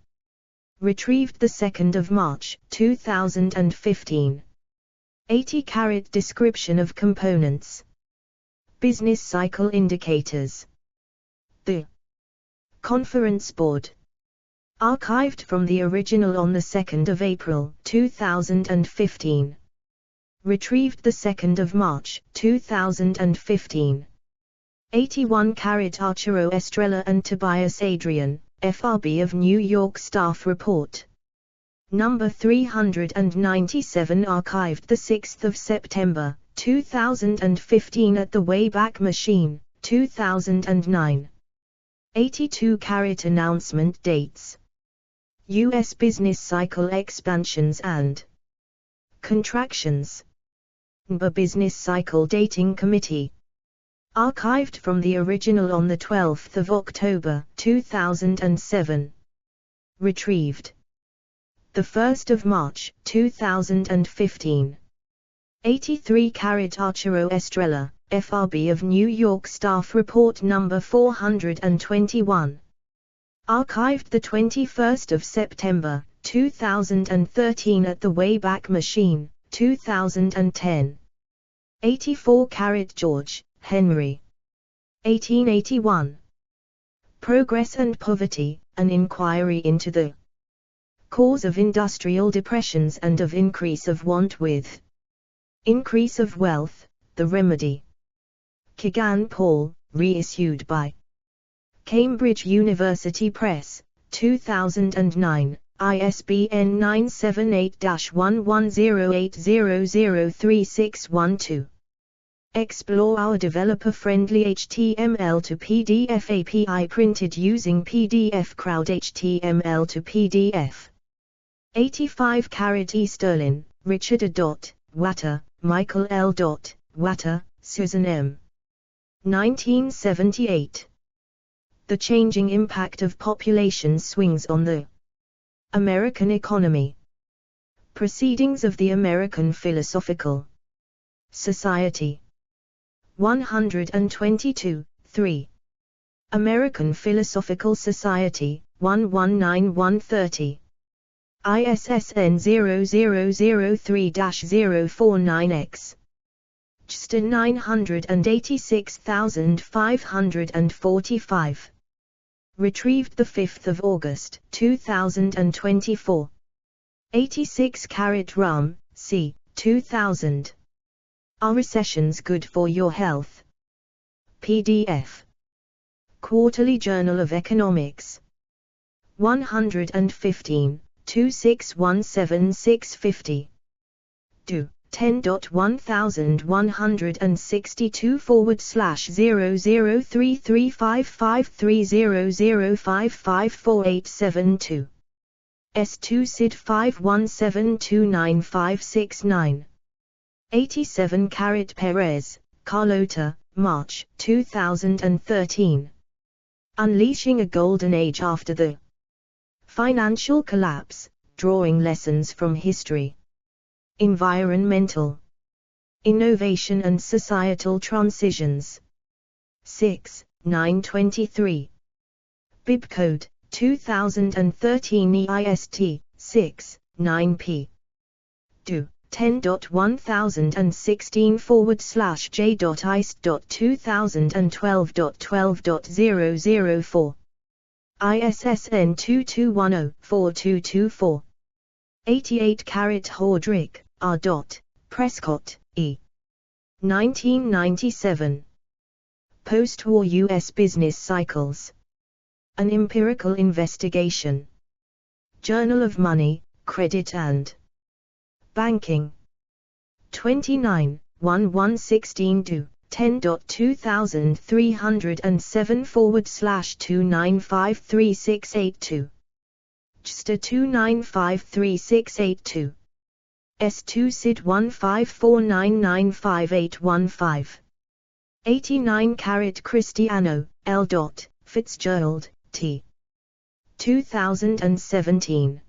Retrieved the 2nd of March, 2015. 80 Description of Components. Business Cycle Indicators. The Conference Board. Archived from the original on the 2nd of April 2015. Retrieved the 2nd of March 2015. 81 Arturo Estrella and Tobias Adrian, FRB of New York Staff Report. Number 397 archived the 6th of September 2015 at the Wayback Machine, 2009. 82 announcement dates. U.S. business cycle expansions and contractions. NBA Business Cycle Dating Committee. Archived from the original on the 12th of October 2007. Retrieved the 1st of March 2015. 83 Arturo Estrella, FRB of New York Staff Report number 421. Archived the 21st of September 2013 at the Wayback Machine, 2010. 84 George Henry. 1881. Progress and Poverty, an inquiry into the cause of industrial depressions and of increase of want with increase of wealth, the remedy. Kegan Paul, reissued by Cambridge University Press, 2009, ISBN 978-1108003612. Explore our developer-friendly HTML to PDF API printed using PDF Crowd HTML to PDF. 85 E. Sterling, Richard A. Watter, Michael L. Watter, Susan M. 1978. The Changing Impact of Population Swings on the American Economy. Proceedings of the American Philosophical Society. 122, 3. American Philosophical Society, 119130. ISSN 0003-049X. JSTOR 986545. Retrieved 5 August 2024. 86 Ram, c. 2000. Are recessions good for your health? PDF. Quarterly Journal of Economics. 115, 2617650. Do. 10.101162/003355300554872. S2 SID 5172959. 87 Perez, Carlota, March 2013. Unleashing a Golden Age After the Financial Collapse, Drawing Lessons from History. Environmental Innovation and Societal Transitions. 6, 923. Bibcode, 2013 EIST, 6, 9p. Do. 10.1016/j.iced.2012.12.004. ISSN 2210-4224. 88 Hordrick, R. Prescott, E. 1997. Post-war U.S. Business Cycles. An Empirical Investigation. Journal of Money, Credit and Banking. 29, 1116 10.2307/2953682. JSTOR 2953682. S2 SID 154995815. 89 Cristiano, L. Fitzgerald, T. 2017.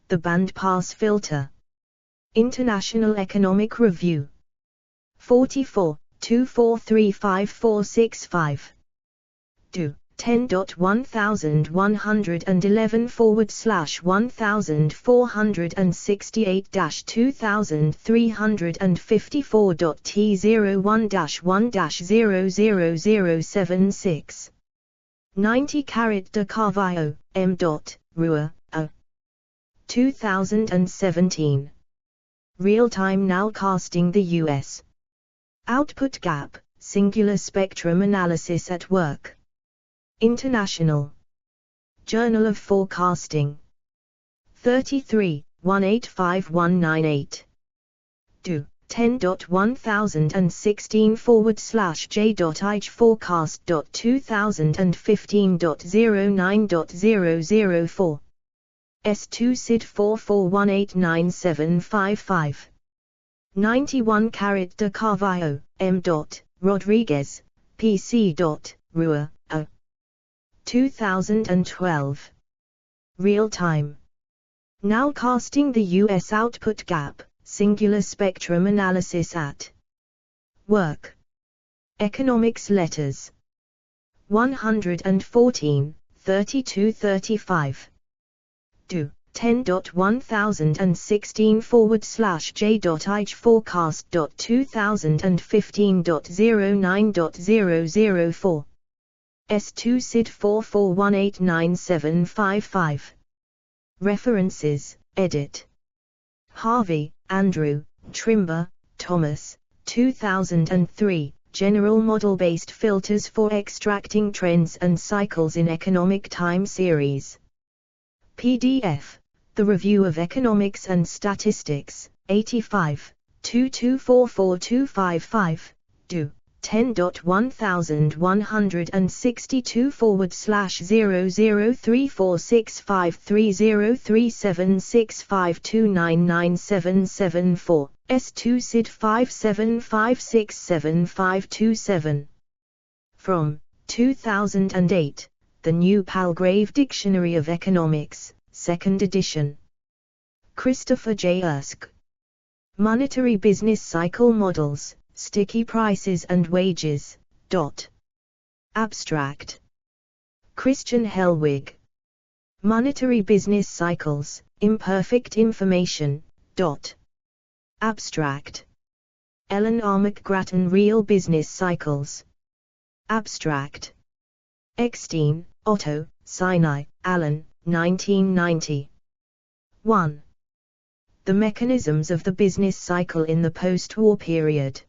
The Bandpass Filter. International Economic Review. 44, 24354565. Do. 10.1111/1468-2354.T01-1-00076. 90 de Carvalho, M. Rua, A. 2017. Real-time nowcasting the U.S. Output gap, singular spectrum analysis at work. International Journal of Forecasting. 33, 185198. Do. 10.1016 /j.ih forecast.2015.09.004. S2 SID 44189755. 91 de Carvalho, M. Rodriguez, P.C. Rua, A. 2012. Real-time nowcasting the U.S. output gap, singular spectrum analysis at work. Economics Letters. 114, 32-35. Do. 10.1016 /j.ih forecast.2015.09.004. S2 SID 44189755. References, edit. Harvey, Andrew, Trimber, Thomas, 2003, General Model-Based Filters for Extracting Trends and Cycles in Economic Time Series. PDF, The Review of Economics and Statistics, 85, 2244255, do. 10.1162 /0034653037652999774, S2 SID 57567527. From 2008, The New Palgrave Dictionary of Economics, 2nd edition. Christopher J. Erskine. Monetary Business Cycle Models, Sticky Prices and Wages. Abstract. Christian Hellwig. Monetary Business Cycles, Imperfect Information. Abstract. Ellen R. McGrattan Real Business Cycles. Abstract. Eckstein, Otto, Sinai, Alan, 1990. 1. The Mechanisms of the Business Cycle in the Post-War Period.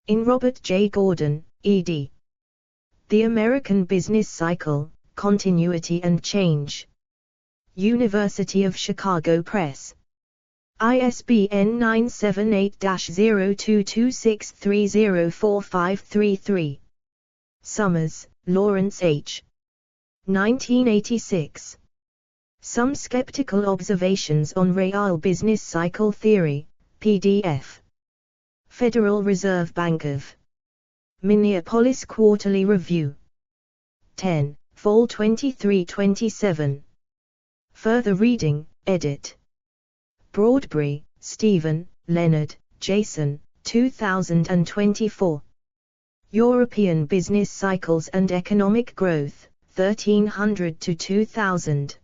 In Robert J. Gordon, ed. The American Business Cycle, Continuity and Change. University of Chicago Press. ISBN 978-0226304533. Summers, Lawrence H. 1986. Some Skeptical Observations on Real Business Cycle Theory, PDF. Federal Reserve Bank of Minneapolis Quarterly Review. 10, Fall 23-27. Further reading, edit. Broadbury, Stephen, Leonard, Jason, 2024. European Business Cycles and Economic Growth, 1300 to 2000.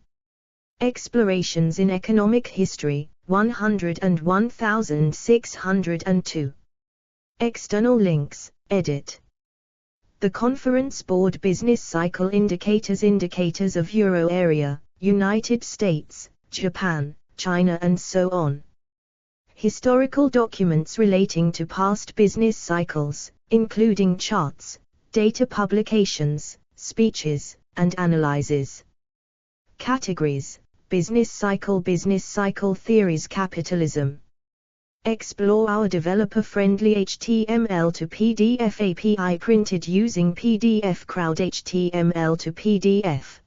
Explorations in Economic History, 101,602. External links, edit. The Conference Board Business Cycle Indicators of Euro Area, United States, Japan, China and so on. Historical documents relating to past business cycles, including charts, data publications, speeches, and analyses. Categories: Business cycle theories, capitalism. Explore our developer-friendly HTML to PDF API printed using PDF Crowd HTML to PDF.